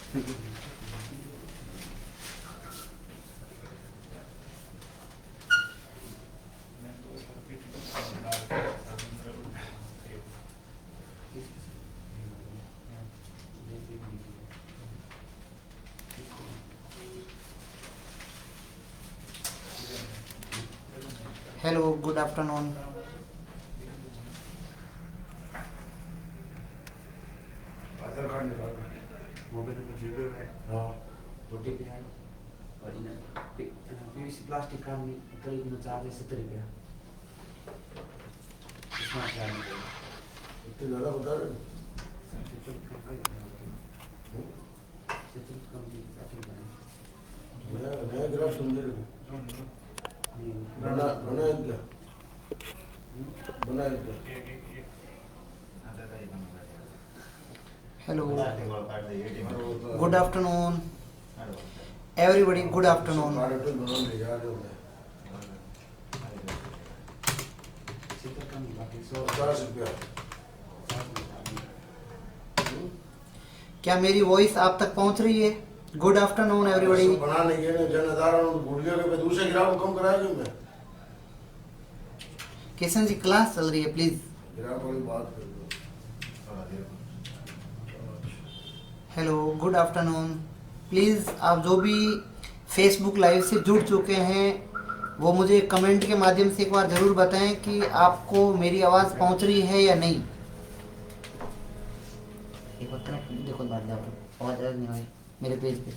Hello, good afternoon. PVC plastic का करीब 70 रुपया। इतने ज़्यादा बता रहे नया ग्राफ समझे बना hello, good afternoon everybody, good afternoon. क्या मेरी वॉइस आप तक पहुंच रही है? Good afternoon everybody. बनाने के लिए दूसरे ग्राफ कम कराया जो मैं किशन जी क्लास चल रही है, प्लीज। ग्राफ वाली बात कर दो। Hello, good afternoon. प्लीज़ आप जो भी फेसबुक लाइव से जुड़ चुके हैं वो मुझे कमेंट के माध्यम से एक बार ज़रूर बताएं कि आपको मेरी आवाज़ पहुंच रही है या नहीं। एक बार कनेक्ट देखो, बाहर जाओ, आवाज़ नहीं आई मेरे पेज पे,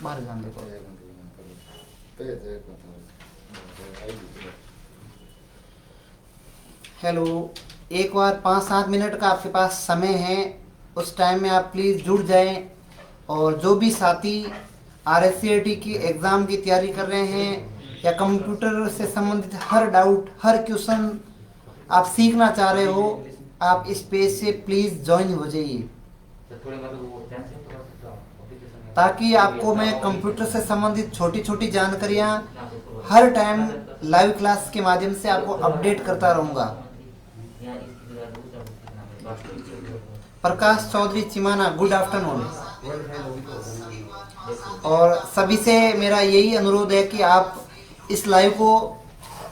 बाहर जान देखो। हेलो, एक बार 5-7 मिनट का आपके पास समय है, उस टाइम में आप प्लीज़ जुड़ जाएं। और जो भी साथी RSCAT की एग्ज़ाम की तैयारी कर रहे हैं या कंप्यूटर से संबंधित हर डाउट, हर क्वेश्चन आप सीखना चाह रहे हो, आप इस पेज से प्लीज़ ज्वाइन हो जाइए, ताकि आपको मैं कंप्यूटर से संबंधित छोटी छोटी जानकारियाँ हर टाइम लाइव क्लास के माध्यम से आपको अपडेट करता रहूँगा। Prakash Chaudhary चिमाना, good afternoon. और सभी से मेरा यही अनुरोध है कि आप इस लाइव को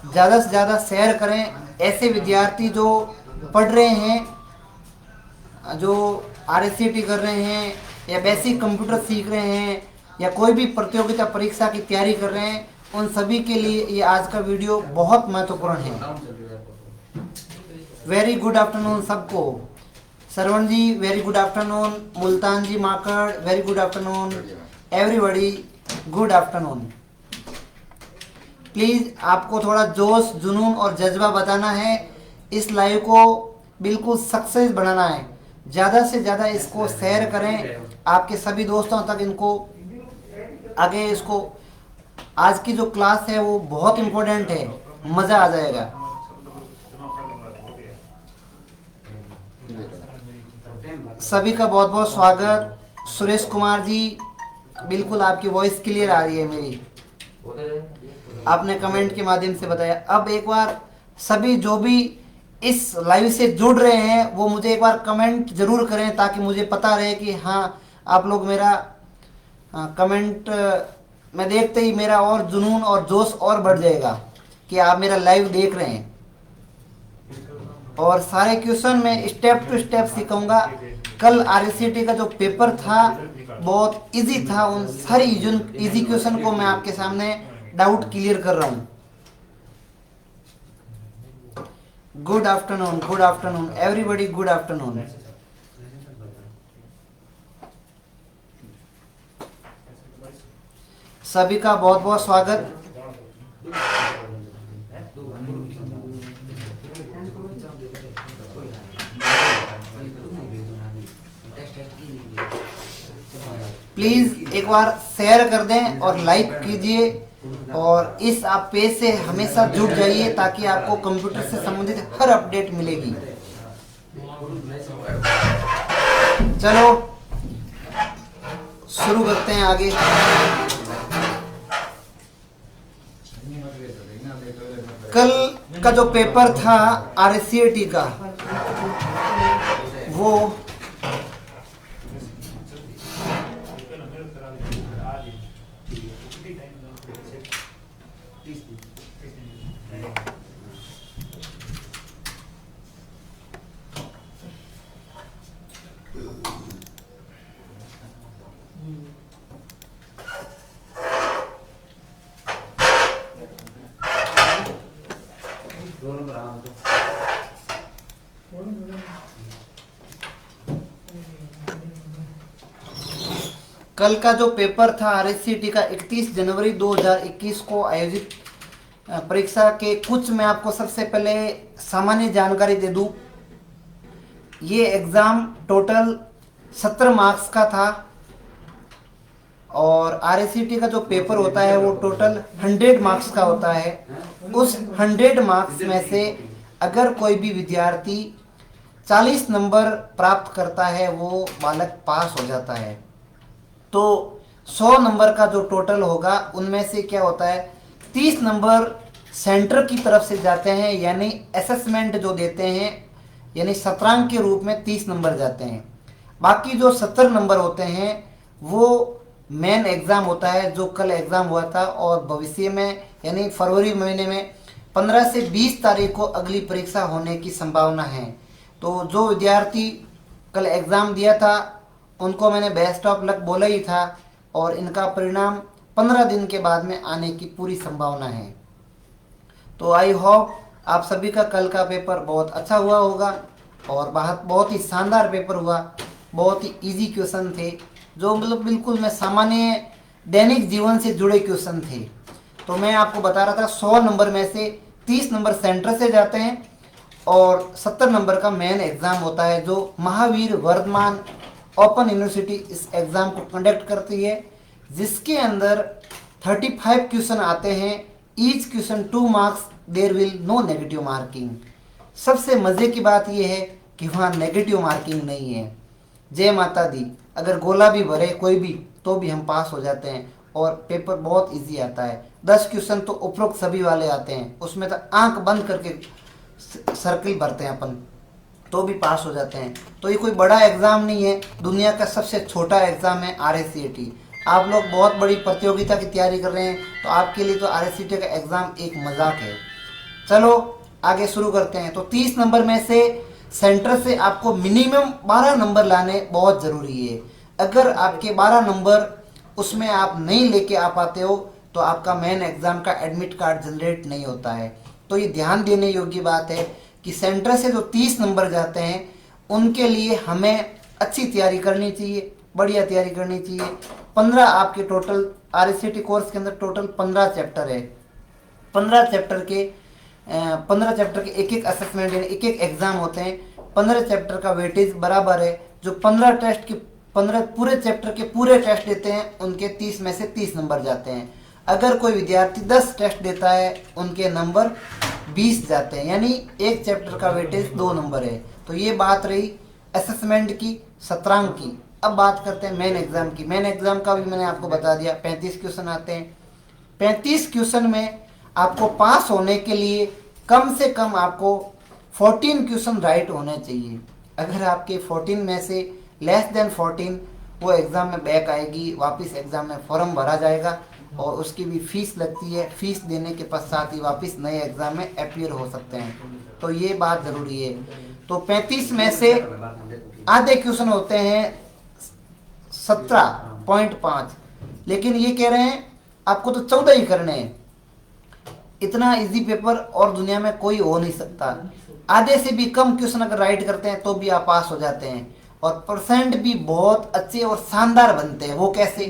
ज़्यादा से ज़्यादा शेयर करें। ऐसे विद्यार्थी जो पढ़ रहे हैं, जो RSCAT कर रहे हैं या बेसिक कंप्यूटर सीख रहे हैं या कोई भी प्रतियोगिता परीक्षा की तैयारी कर रहे हैं, उन सभी के लिए ये आज का वीडियो बहुत महत्वपूर्ण है। वेरी गुड आफ्टरनून सबको। Shravan ji very good afternoon. Multan ji Makad very good afternoon. Everybody good afternoon. Please आपको थोड़ा जोश, जुनून और जज्बा बताना है। इस लाइव को बिल्कुल सक्सेस बनाना है। ज़्यादा से ज़्यादा इसको शेयर करें आपके सभी दोस्तों तक, इनको आगे इसको। आज की जो क्लास है वो बहुत इम्पोर्टेंट है, मज़ा आ जाएगा। सभी का बहुत बहुत स्वागत। सुरेश कुमार जी, बिल्कुल आपकी वॉइस क्लियर आ रही है मेरी, आपने कमेंट के माध्यम से बताया। अब एक बार सभी जो भी इस लाइव से जुड़ रहे हैं वो मुझे एक बार कमेंट जरूर करें, ताकि मुझे पता रहे कि हाँ आप लोग मेरा कमेंट मैं देखते ही मेरा और जुनून और जोश और बढ़ जाएगा कि आप मेरा लाइव देख रहे हैं। और सारे क्वेश्चन मैं स्टेप टू स्टेप सिखाऊंगा। कल RSCAT का जो पेपर था बहुत इजी था, उन सारी इजी क्वेश्चन को मैं आपके सामने डाउट क्लियर कर रहा हूँ। Good afternoon everybody, good afternoon. सभी का बहुत बहुत स्वागत। प्लीज एक बार शेयर कर दें और लाइक कीजिए, और इस आप पेज से हमेशा जुड़ जाइए ताकि आपको कंप्यूटर से संबंधित हर अपडेट मिलेगी। चलो शुरू करते हैं आगे। कल का जो पेपर था RSCAT का, वो कल का जो पेपर था आरएससीटी का 31 जनवरी 2021 को आयोजित परीक्षा के कुछ मैं आपको सबसे पहले सामान्य जानकारी दे दूं। ये एग्ज़ाम टोटल 70 मार्क्स का था और आरएससीटी का जो पेपर होता है वो टोटल 100 मार्क्स का होता है। उस 100 मार्क्स में से अगर कोई भी विद्यार्थी 40 नंबर प्राप्त करता है वो बालक पास हो जाता है। तो 100 नंबर का जो टोटल होगा उनमें से क्या होता है 30 नंबर सेंटर की तरफ से जाते हैं, यानी असेसमेंट जो देते हैं, यानी शतरंज के रूप में 30 नंबर जाते हैं। बाकी जो 70 नंबर होते हैं वो मेन एग्ज़ाम होता है जो कल एग्ज़ाम हुआ था और भविष्य में यानी फरवरी महीने में 15 से 20 तारीख को अगली परीक्षा होने की संभावना है। तो जो विद्यार्थी कल एग्ज़ाम दिया था उनको मैंने बेस्ट ऑफ लक बोला ही था और इनका परिणाम 15 दिन के बाद में आने की पूरी संभावना है। तो आई होप आप सभी का कल का पेपर बहुत अच्छा हुआ होगा और बहुत ही शानदार पेपर हुआ। बहुत ही इजी क्वेश्चन थे जो मतलब बिल्कुल में सामान्य दैनिक जीवन से जुड़े क्वेश्चन थे। तो मैं आपको बता रहा था 100 नंबर में से 30 नंबर सेंटर से जाते हैं और 70 नंबर का मेन एग्ज़ाम होता है जो महावीर वर्धमान ओपन यूनिवर्सिटी इस एग्ज़ाम को कंडक्ट करती है, जिसके अंदर 35 क्वेश्चन आते हैं। Each question 2 marks, there will no negative marking. सबसे मज़े की बात यह है कि वहाँ नेगेटिव मार्किंग नहीं है। जय माता दी, अगर गोला भी भरे कोई भी तो भी हम पास हो जाते हैं और पेपर बहुत इजी आता है। 10 क्वेश्चन तो उपरोक्त सभी वाले आते हैं, उसमें तो आंख बंद करके सर्किल भरते हैं अपन तो भी पास हो जाते हैं। तो ये कोई बड़ा एग्ज़ाम नहीं है, दुनिया का सबसे छोटा एग्ज़ाम है आरएससीटी। आप लोग बहुत बड़ी प्रतियोगिता की तैयारी कर रहे हैं तो आपके लिए तो आरएससीटी का एग्ज़ाम एक मजाक है। चलो आगे शुरू करते हैं। तो 30 नंबर में से सेंटर से आपको मिनिमम 12 नंबर लाने बहुत ज़रूरी है। अगर आपके 12 नंबर उसमें आप नहीं लेके आ पाते हो तो आपका मेन एग्ज़ाम का एडमिट कार्ड जनरेट नहीं होता है। तो ये ध्यान देने योग्य बात है कि सेंटर से जो 30 नंबर जाते हैं उनके लिए हमें अच्छी तैयारी करनी चाहिए, बढ़िया तैयारी करनी चाहिए। 15 आपके टोटल आरएससीटी कोर्स के अंदर टोटल 15 चैप्टर है। 15 चैप्टर के एक एक असेसमेंट यानी एक एक एग्ज़ाम होते हैं। 15 चैप्टर का वेटेज बराबर है। जो 15 पूरे चैप्टर के पूरे टेस्ट देते हैं उनके 30 में से 30 नंबर जाते हैं। अगर कोई विद्यार्थी 10 टेस्ट देता है उनके नंबर 20 जाते हैं, यानी एक चैप्टर का वेटेज 2 नंबर है। तो ये बात रही असेसमेंट की, शतरंज की। अब बात करते हैं मेन एग्ज़ाम की। मेन एग्ज़ाम का भी मैंने आपको बता दिया, 35 क्वेश्चन आते हैं। 35 क्वेश्चन में आपको पास होने के लिए कम से कम आपको 14 क्वेश्चन राइट होने चाहिए। अगर आपके 14 में से लेस देन 14 वो एग्ज़ाम में बैक आएगी, वापस एग्ज़ाम में फॉर्म भरा जाएगा और उसकी भी फीस लगती है। फीस देने के पश्चात ही वापस नए एग्ज़ाम में अपीयर हो सकते हैं। तो ये बात ज़रूरी है। तो 35 में से आधे क्वेश्चन होते हैं 17.5, लेकिन ये कह रहे हैं आपको तो 14 ही करने हैं। इतना इजी पेपर और दुनिया में कोई हो नहीं सकता। आधे से भी कम क्वेश्चन अगर राइट करते हैं तो भी आप पास हो जाते हैं और परसेंट भी बहुत अच्छे और शानदार बनते हैं। वो कैसे?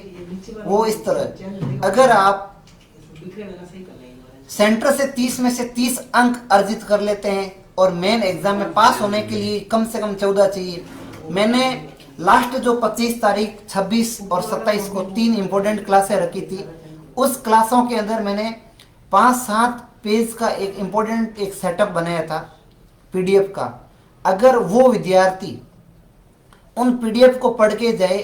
वो इस तरह, अगर आप सेंटर से 30 में से 30 अंक अर्जित कर लेते हैं और मेन एग्जाम में पास होने के लिए कम से कम 14 चाहिए। मैंने लास्ट जो 25 तारीख, 26 और 27 को 3 इम्पोर्टेंट क्लासें रखी थी। उस क्लासों के अंदर मैंने 5-7 पेज का एक इम्पोर्टेंट एक सेटअप बनाया था पीडीएफ का। अगर वो विद्यार्थी उन पीडीएफ को पढ़ के जाए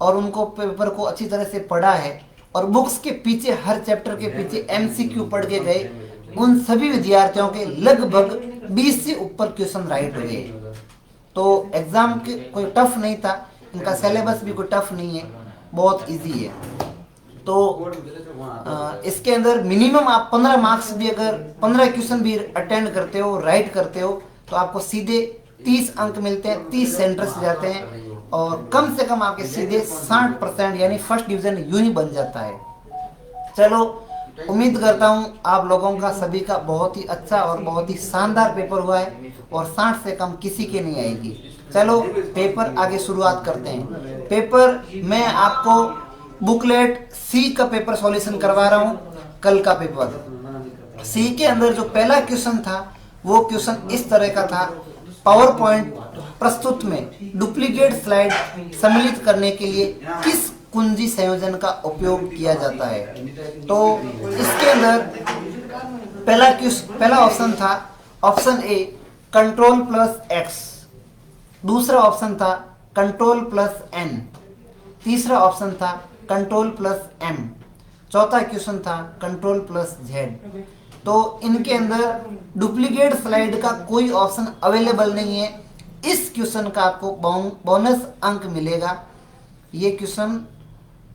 और उनको पेपर को अच्छी तरह से पढ़ा है और बुक्स के पीछे हर चैप्टर के पीछे एमसीक्यू पढ़ के गए, उन सभी विद्यार्थियों के लगभग 20 से ऊपर क्वेश्चन राइट हुए। तो एग्जाम के कोई टफ नहीं था, इनका सिलेबस भी कोई टफ नहीं है, बहुत इजी है। तो इसके अंदर मिनिमम आप 15 मार्क्स भी, अगर 15 क्वेश्चन भी अटेंड करते हो, राइट करते हो, तो आपको सीधे 30 अंक मिलते हैं, 30 सेंटर से जाते हैं और कम से कम आपके सीधे 60% यानी फर्स्ट डिवीजन यूं ही बन जाता है। चलो, उम्मीद करता हूं आप लोगों का सभी का बहुत ही अच्छा और बहुत ही शानदार पेपर हुआ है और 60 से कम किसी के नहीं आएगी। चलो पेपर आगे शुरुआत करते हैं। पेपर मैं आपको बुकलेट सी का पेपर सॉल्यूशन करवा रहा हूँ, कल का पेपर। सी के अंदर जो पहला क्वेश्चन था वो क्वेश्चन इस तरह का था, पावर पॉइंट प्रस्तुत में डुप्लीकेट स्लाइड सम्मिलित करने के लिए किस कुंजी संयोजन का उपयोग किया जाता है। तो इसके अंदर पहला ऑप्शन था option A control plus x, दूसरा ऑप्शन था कंट्रोल प्लस एन, तीसरा ऑप्शन था कंट्रोल प्लस एम, चौथा क्वेश्चन था कंट्रोल प्लस जेड। तो इनके अंदर डुप्लीकेट स्लाइड का कोई ऑप्शन अवेलेबल नहीं है। इस क्वेश्चन का आपको बोनस अंक मिलेगा। ये क्वेश्चन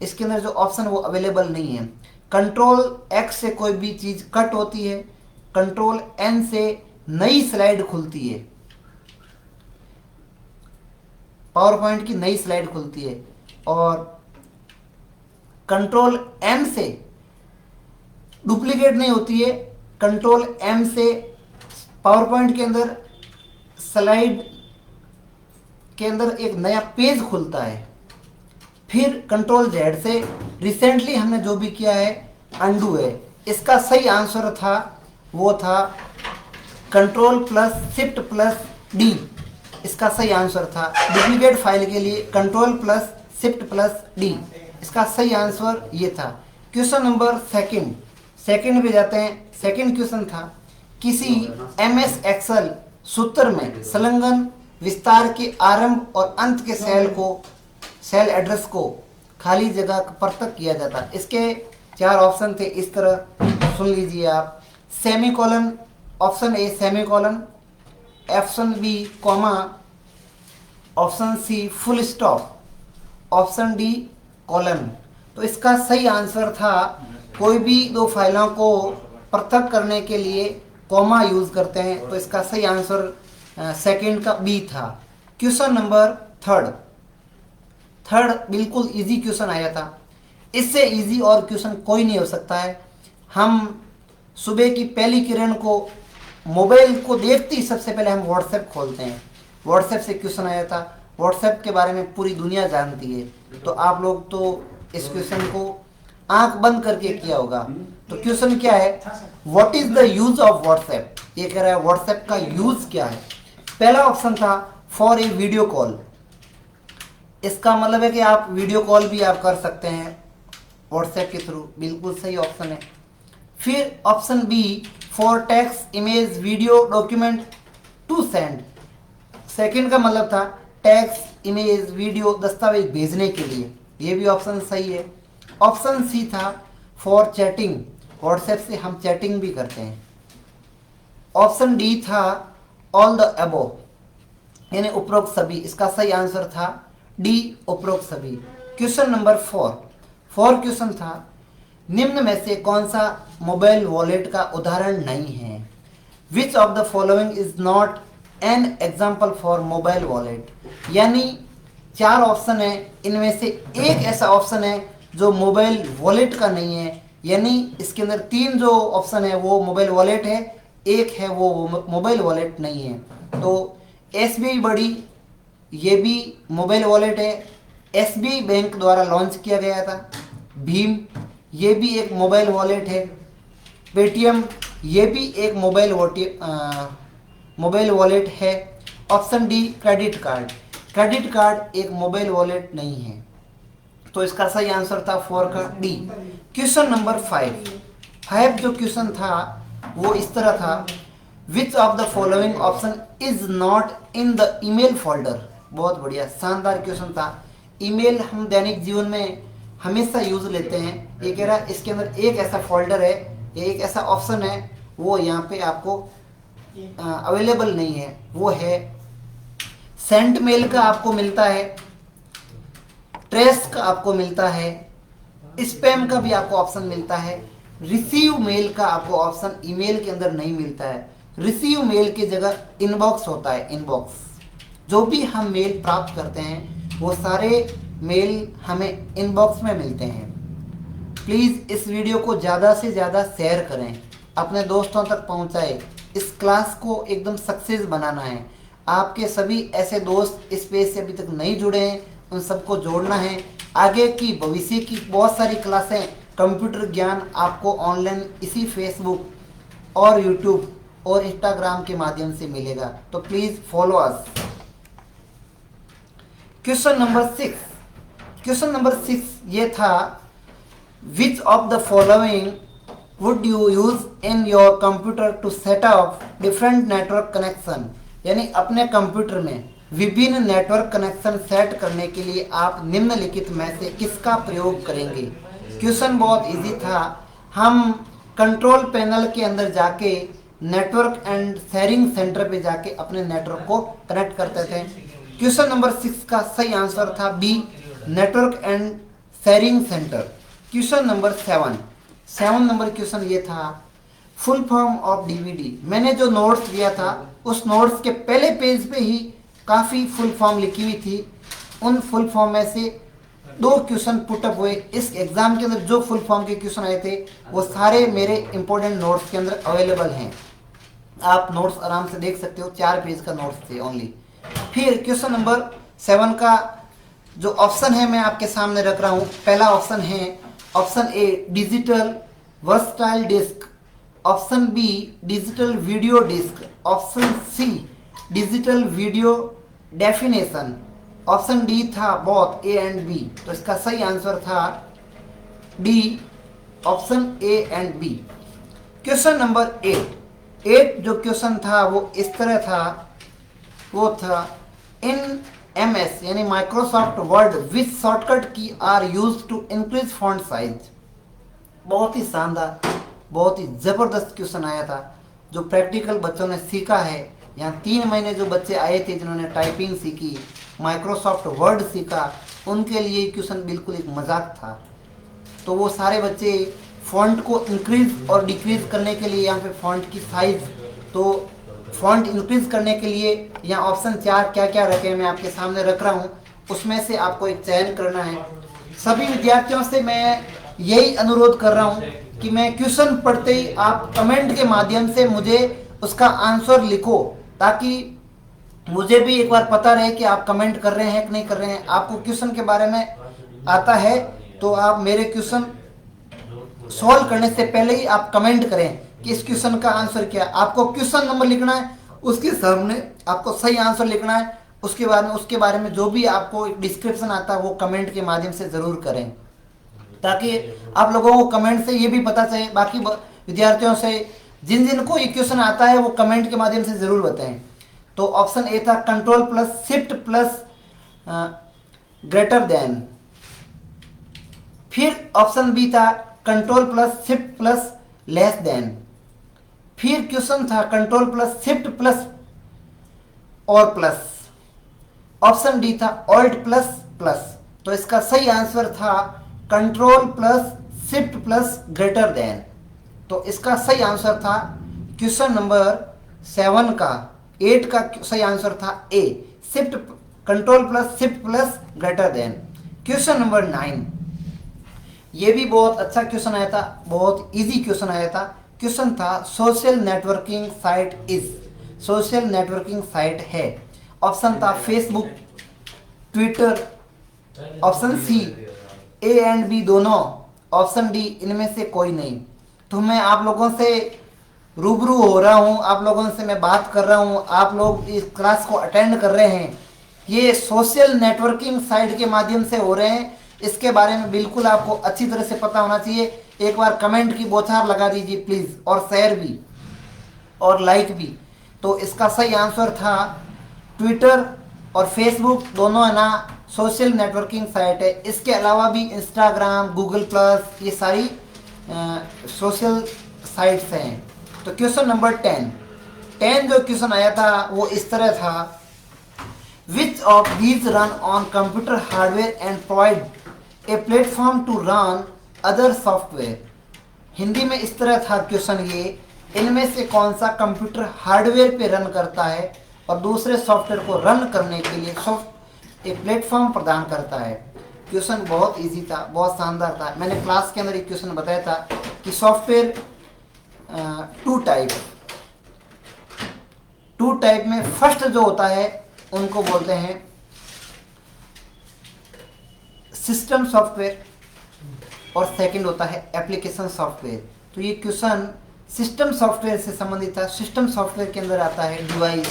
इसके अंदर जो ऑप्शन वो अवेलेबल नहीं है। कंट्रोल एक्स से कोई भी चीज कट होती है, कंट्रोल एन से नई स्लाइड खुलती है, पावर पॉइंट की नई स्लाइड खुलती है, और कंट्रोल एम से डुप्लीकेट नहीं होती है। कंट्रोल एम से पावर पॉइंट के अंदर स्लाइड के अंदर एक नया पेज खुलता है। फिर कंट्रोल जेड से रिसेंटली हमने जो भी किया है अनडू है। इसका सही आंसर था वो था control plus shift plus D, इसका सही आंसर था। डुप्लीकेट फाइल के लिए control plus shift plus D, इसका सही आंसर ये था। क्वेश्चन नंबर सेकंड पे जाते हैं। सेकंड क्वेश्चन था किसी एमएस एक्सेल सूत्र में संलग्न विस्तार के आरंभ और अंत के सेल एड्रेस को खाली जगह पृथक किया जाता। इसके 4 ऑप्शन थे, इस तरह सुन लीजिए आप। Semicolon, option A semicolon, option B comma, option C full stop, option D colon. तो इसका सही आंसर था, कोई भी 2 फाइलों को पृथक करने के लिए कॉमा यूज करते हैं। तो इसका सही आंसर सेकंड का बी था। क्वेश्चन नंबर थर्ड बिल्कुल इजी क्वेश्चन आया था। इससे इजी और क्वेश्चन कोई नहीं हो सकता है। हम सुबह की पहली किरण को मोबाइल को देखते ही सबसे पहले हम व्हाट्सएप खोलते हैं। व्हाट्सएप से क्वेश्चन आया था। व्हाट्सएप के बारे में पूरी दुनिया जानती है, तो आप लोग तो इस क्वेश्चन को आंख बंद करके किया होगा। तो क्वेश्चन क्या है, what is the use of WhatsApp. ये कह रहा है व्हाट्सएप का यूज क्या है। पहला ऑप्शन था फॉर ए वीडियो कॉल, इसका मतलब है कि आप वीडियो कॉल भी आप कर सकते हैं व्हाट्सएप के थ्रू, बिल्कुल सही ऑप्शन है। फिर option B for text image video document to send, second का मतलब था टेक्स्ट इमेज वीडियो दस्तावेज भेजने के लिए, ये भी ऑप्शन सही है। ऑप्शन सी था फॉर चैटिंग, व्हाट्सएप से हम चैटिंग भी करते हैं। ऑप्शन डी था ऑल द अबोव, यानी उपरोक्त सभी, इसका सही आंसर था डी उपरोक्त सभी। क्वेश्चन नंबर 4 क्वेश्चन था निम्न में से कौन सा मोबाइल वॉलेट का उदाहरण नहीं है। विच of the following is not an example for mobile wallet, यानी 4 ऑप्शन है, इनमें से एक ऐसा ऑप्शन है जो मोबाइल वॉलेट का नहीं है। यानी इसके अंदर 3 जो ऑप्शन है वो मोबाइल वॉलेट है, एक है वो मोबाइल वॉलेट नहीं है। तो एसबीआई बड़ी, ये भी मोबाइल वॉलेट है, एसबीआई बैंक द्वारा लॉन्च किया गया था। भीम, ये भी एक मोबाइल वॉलेट है। पेटीएम, ये भी एक मोबाइल वॉलेट है। ऑप्शन डी क्रेडिट कार्ड एक मोबाइल वॉलेट नहीं है। तो इसका सही आंसर था 4 का डी। क्वेश्चन नंबर 5 जो क्वेश्चन था वो इस तरह था which of the following option is not in the email folder. बहुत बढ़िया, शानदार क्वेश्चन था। ईमेल हम दैनिक जीवन में हमेशा यूज लेते हैं। ये कह रहा है इसके अंदर एक ऐसा फोल्डर है, एक ऐसा ऑप्शन है, वो यहाँ पे आपको अवेलेबल नहीं है। वो है सेंट मेल का आपको मिलता है, ट्रेस का आपको मिलता है, स्पैम का भी आपको ऑप्शन मिलता है, रिसीव मेल का आपको ऑप्शन ईमेल के अंदर नहीं मिलता है। रिसीव मेल की जगह इनबॉक्स होता है। इनबॉक्स, जो भी हम मेल प्राप्त करते हैं वो सारे मेल हमें इनबॉक्स में मिलते हैं। प्लीज़ इस वीडियो को ज़्यादा से ज़्यादा शेयर करें, अपने दोस्तों तक पहुंचाएं। इस क्लास को एकदम सक्सेस बनाना है। आपके सभी ऐसे दोस्त इस पेज से अभी तक नहीं जुड़े हैं उन सबको जोड़ना है। आगे की भविष्य की बहुत सारी क्लासें कंप्यूटर ज्ञान आपको ऑनलाइन इसी फेसबुक और यूट्यूब और इंस्टाग्राम के माध्यम से मिलेगा, तो please follow us. Question number 6 ये था, which of the following would you use in your computer to set up different network connection, यानी अपने कंप्यूटर में विभिन्न नेटवर्क कनेक्शन सेट करने के लिए आप निम्नलिखित में से किसका प्रयोग करेंगे। क्वेश्चन बहुत इजी था। हम कंट्रोल पैनल के अंदर जाके नेटवर्क एंड शेयरिंग सेंटर पे जाके अपने नेटवर्क को कनेक्ट करते थे। क्वेश्चन नंबर 6 का सही आंसर था B, network and sharing centre. Question number 7 number question ये था, फुल फॉर्म ऑफ डीवीडी। मैंने जो नोट्स दिया था उस नोट्स के पहले पेज पे ही काफ़ी फुल फॉर्म लिखी हुई थी। उन फुल फॉर्म में से 2 क्वेश्चन पुटअप हुए। इस एग्जाम के अंदर जो फुल फॉर्म के क्वेश्चन आए थे वो सारे मेरे इंपॉर्टेंट नोट्स के अंदर अवेलेबल हैं। आप नोट्स आराम से देख सकते हो, 4 पेज का नोट्स थे ओनली। फिर क्वेश्चन नंबर 7 का जो ऑप्शन है मैं आपके सामने रख रहा हूँ। पहला ऑप्शन है option A, digital versatile disc. Option B, digital video disc. Option C, digital video definition. Option D था बोथ, ए एंड बी। तो इसका सही आंसर था D, option A and B. Question number 8 जो क्वेश्चन था वो इस तरह था, वो था, इन MS यानी Microsoft Word which shortcut key are use to increase font size. बहुत ही शानदार, बहुत ही जबरदस्त क्वेश्चन आया था जो प्रैक्टिकल बच्चों ने सीखा है। यहाँ 3 महीने जो बच्चे आए थे जिन्होंने टाइपिंग सीखी, माइक्रोसॉफ्ट वर्ड सीखा, उनके लिए क्वेश्चन बिल्कुल एक मजाक था। तो वो सारे बच्चे फॉन्ट को इंक्रीज और डिक्रीज करने के लिए यहाँ पे फॉन्ट की साइज, तो फॉन्ट इंक्रीज करने के लिए यहाँ ऑप्शन 4 क्या क्या रखे हैं मैं आपके सामने रख रहा हूँ, उसमें से आपको एक चयन करना है। सभी विद्यार्थियों से मैं यही अनुरोध कर रहा हूँ कि मैं क्वेश्चन पढ़ते ही आप कमेंट के माध्यम से मुझे उसका आंसर लिखो, ताकि मुझे भी एक बार पता रहे कि आप कमेंट कर रहे हैं कि नहीं कर रहे हैं। आपको क्वेश्चन के बारे में आता है तो आप मेरे क्वेश्चन सॉल्व करने से पहले ही आप कमेंट करें कि इस क्वेश्चन का आंसर क्या है। आपको क्वेश्चन नंबर लिखना है, उसके सामने आपको सही आंसर लिखना है, उसके बारे में जो भी आपको डिस्क्रिप्शन आता है वो कमेंट के माध्यम से ज़रूर करें, ताकि आप लोगों को कमेंट से ये भी पता चले। बाकी विद्यार्थियों से जिनको ये क्वेश्चन आता है वो कमेंट के माध्यम से ज़रूर बताएं। तो ऑप्शन ए था control plus shift plus greater then. फिर ऑप्शन बी था control plus shift plus less than. फिर क्वेश्चन था कंट्रोल प्लस शिफ्ट प्लस और प्लस। ऑप्शन डी था ऑल्ट प्लस प्लस। तो इसका सही आंसर था control plus shift plus greater then. तो इसका सही आंसर था क्वेश्चन नंबर 7 का 8 का सही आंसर था A, shift control plus shift plus greater than. Question number 9 ये भी बहुत अच्छा क्वेश्चन आया था, बहुत इजी क्वेश्चन आया था। क्वेश्चन था social networking site is, social networking site है। ऑप्शन था Facebook, Twitter. Option C A and B दोनों। ऑप्शन डी इनमें से कोई नहीं। तो मैं आप लोगों से रूबरू हो रहा हूँ, आप लोगों से मैं बात कर रहा हूँ, आप लोग इस क्लास को अटेंड कर रहे हैं, ये सोशल नेटवर्किंग साइट के माध्यम से हो रहे हैं। इसके बारे में बिल्कुल आपको अच्छी तरह से पता होना चाहिए। एक बार कमेंट की बौछार लगा दीजिए प्लीज़, और शेयर भी और लाइक भी। तो इसका सही आंसर था ट्विटर और फेसबुक दोनों है ना सोशल नेटवर्किंग साइट है। इसके अलावा भी इंस्टाग्राम, गूगल प्लस, ये सारी सोशल साइट्स हैं। तो क्वेश्चन नंबर 10 जो क्वेश्चन आया था वो इस तरह था, which of these run on computer hardware and provide a platform to run other software. Hindi में इस तरह था क्वेश्चन ये, इनमें से कौन सा कंप्यूटर हार्डवेयर पे रन करता है और दूसरे सॉफ्टवेयर को रन करने के लिए एक प्लेटफॉर्म प्रदान करता है। क्वेश्चन बहुत इजी था, बहुत शानदार था। मैंने क्लास के अंदर एक क्वेश्चन बताया था कि सॉफ्टवेयर 2 टाइप में फर्स्ट जो होता है उनको बोलते हैं सिस्टम सॉफ्टवेयर और सेकंड होता है एप्लीकेशन सॉफ्टवेयर। तो ये क्वेश्चन सिस्टम सॉफ्टवेयर से संबंधित था। सिस्टम सॉफ्टवेयर के अंदर आता है डिवाइस,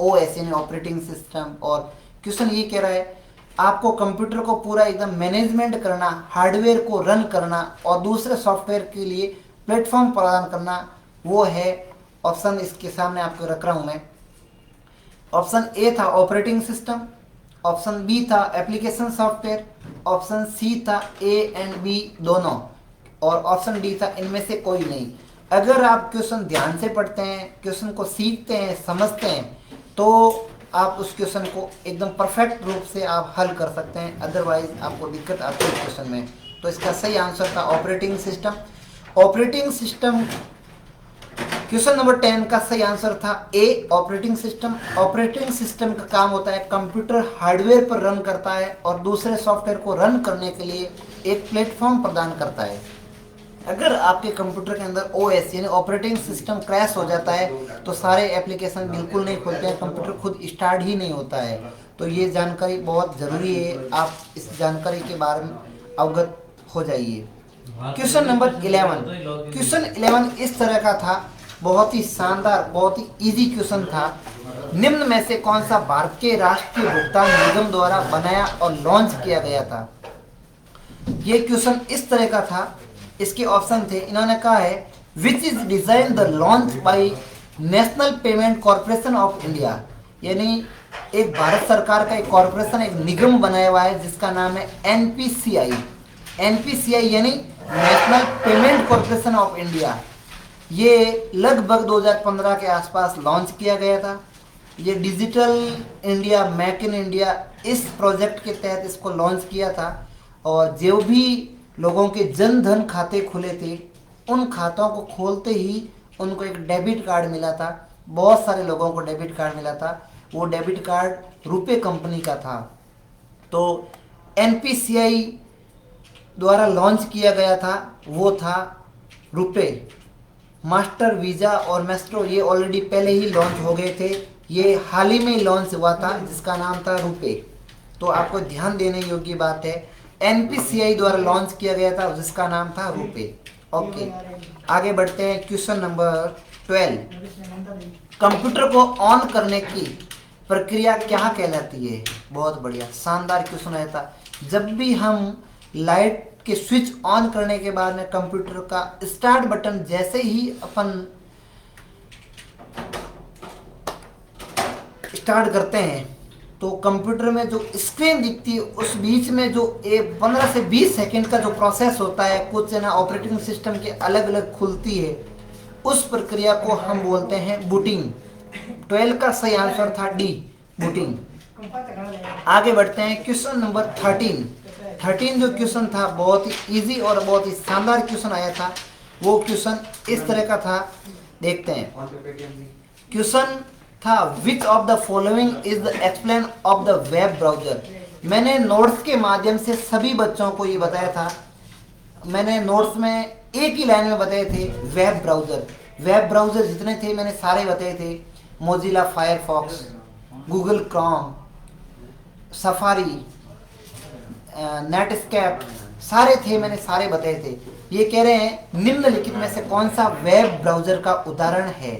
ओएस यानी ऑपरेटिंग सिस्टम, और क्वेश्चन ये कह रहा है आपको कंप्यूटर को पूरा एकदम मैनेजमेंट करना, हार्डवेयर को रन करना और दूसरे सॉफ्टवेयर के लिए प्लेटफॉर्म प्रदान करना, वो है ऑप्शन इसके सामने आपको रख रहा हूं मैं। ऑप्शन ए था ऑपरेटिंग सिस्टम, ऑप्शन बी था एप्लीकेशन सॉफ्टवेयर, ऑप्शन सी था ए एंड बी दोनों, और ऑप्शन डी था इनमें से कोई नहीं। अगर आप क्वेश्चन ध्यान से पढ़ते हैं, क्वेश्चन को सीखते हैं, समझते हैं, तो आप उस क्वेश्चन को एकदम परफेक्ट रूप से आप हल कर सकते हैं, अदरवाइज आपको दिक्कत आती है क्वेश्चन में। तो इसका सही आंसर था operating system. Operating system question number 10 का सही आंसर था ए ऑपरेटिंग सिस्टम। ऑपरेटिंग सिस्टम का काम होता है कंप्यूटर हार्डवेयर पर रन करता है और दूसरे सॉफ्टवेयर को रन करने के लिए एक प्लेटफॉर्म प्रदान करता है। अगर आपके कंप्यूटर के अंदर ओएस यानी ऑपरेटिंग सिस्टम क्रैश हो जाता है तो सारे एप्लीकेशन बिल्कुल नहीं खुलते हैं, कंप्यूटर खुद स्टार्ट ही नहीं होता है। तो ये जानकारी बहुत ज़रूरी है, आप इस जानकारी के बारे में अवगत हो जाइए। क्वेश्चन नंबर 11, क्वेश्चन 11 इस तरह का था, बहुत ही शानदार, बहुत ही इजी क्वेश्चन था। निम्न में से कौन सा भारत के राष्ट्रीय भुगतान निगम द्वारा बनाया और लॉन्च किया गया था? ये क्वेश्चन इस तरह का था, इसके ऑप्शन थे, इन्होंने कहा है which is design the launch by national payment corporation of India, यानी एक भारत सरकार का एक कॉर्पोरेशन, एक निगम बनाया हुआ है जिसका नाम है एनपीसीआई। एनपीसीआई यानी national payment corporation of India. ये लगभग 2015 के आसपास लॉन्च किया गया था। ये digital India, make in India, इस प्रोजेक्ट के तहत इसको लॉन्च किया था। और जो भी लोगों के जन धन खाते खुले थे, उन खातों को खोलते ही उनको एक डेबिट कार्ड मिला था। बहुत सारे लोगों को डेबिट कार्ड मिला था, वो डेबिट कार्ड रुपे कंपनी का था। तो एनपीसीआई द्वारा लॉन्च किया गया था, वो था रुपे। मास्टर, वीज़ा और मैस्ट्रो ये ऑलरेडी पहले ही लॉन्च हो गए थे, ये हाल ही में लॉन्च हुआ था जिसका नाम था रुपे। तो आपको ध्यान देने योग्य बात है, एनपीसीआई द्वारा लॉन्च किया गया था जिसका नाम था रुपे। ओके, आगे बढ़ते हैं। क्वेश्चन नंबर 12, कंप्यूटर को ऑन करने की प्रक्रिया क्या कहलाती है? बहुत बढ़िया, शानदार क्वेश्चन आया था। जब भी हम लाइट के स्विच ऑन करने के बाद में कंप्यूटर का स्टार्ट बटन जैसे ही अपन स्टार्ट करते हैं तो कंप्यूटर में जो स्क्रीन दिखती है उस बीच में जो 15 से 20 सेकंड का जो प्रोसेस होता है, कुछ ना ऑपरेटिंग सिस्टम के अलग अलग खुलती है, उस प्रक्रिया को हम बोलते हैं बूटिंग। 12 का सही आंसर था डी, बूटिंग। आगे बढ़ते हैं। क्वेश्चन नंबर 13 जो क्वेश्चन था बहुत ही इजी और बहुत ही शानदार क्वेश्चन आया था। वो क्वेश्चन इस तरह का था, देखते हैं। क्वेश्चन था which of the following is the explain of the web browser. मैंने नोट्स के माध्यम से सभी बच्चों को ये बताया था, मैंने नोट्स में एक ही लाइन में बताए थे वेब ब्राउजर। वेब ब्राउजर जितने थे मैंने सारे बताए थे, Mozilla Firefox, Google Chrome, safari, Netscape, सारे थे, मैंने सारे बताए थे। ये कह रहे हैं निम्नलिखित में से कौन सा वेब ब्राउजर का उदाहरण है?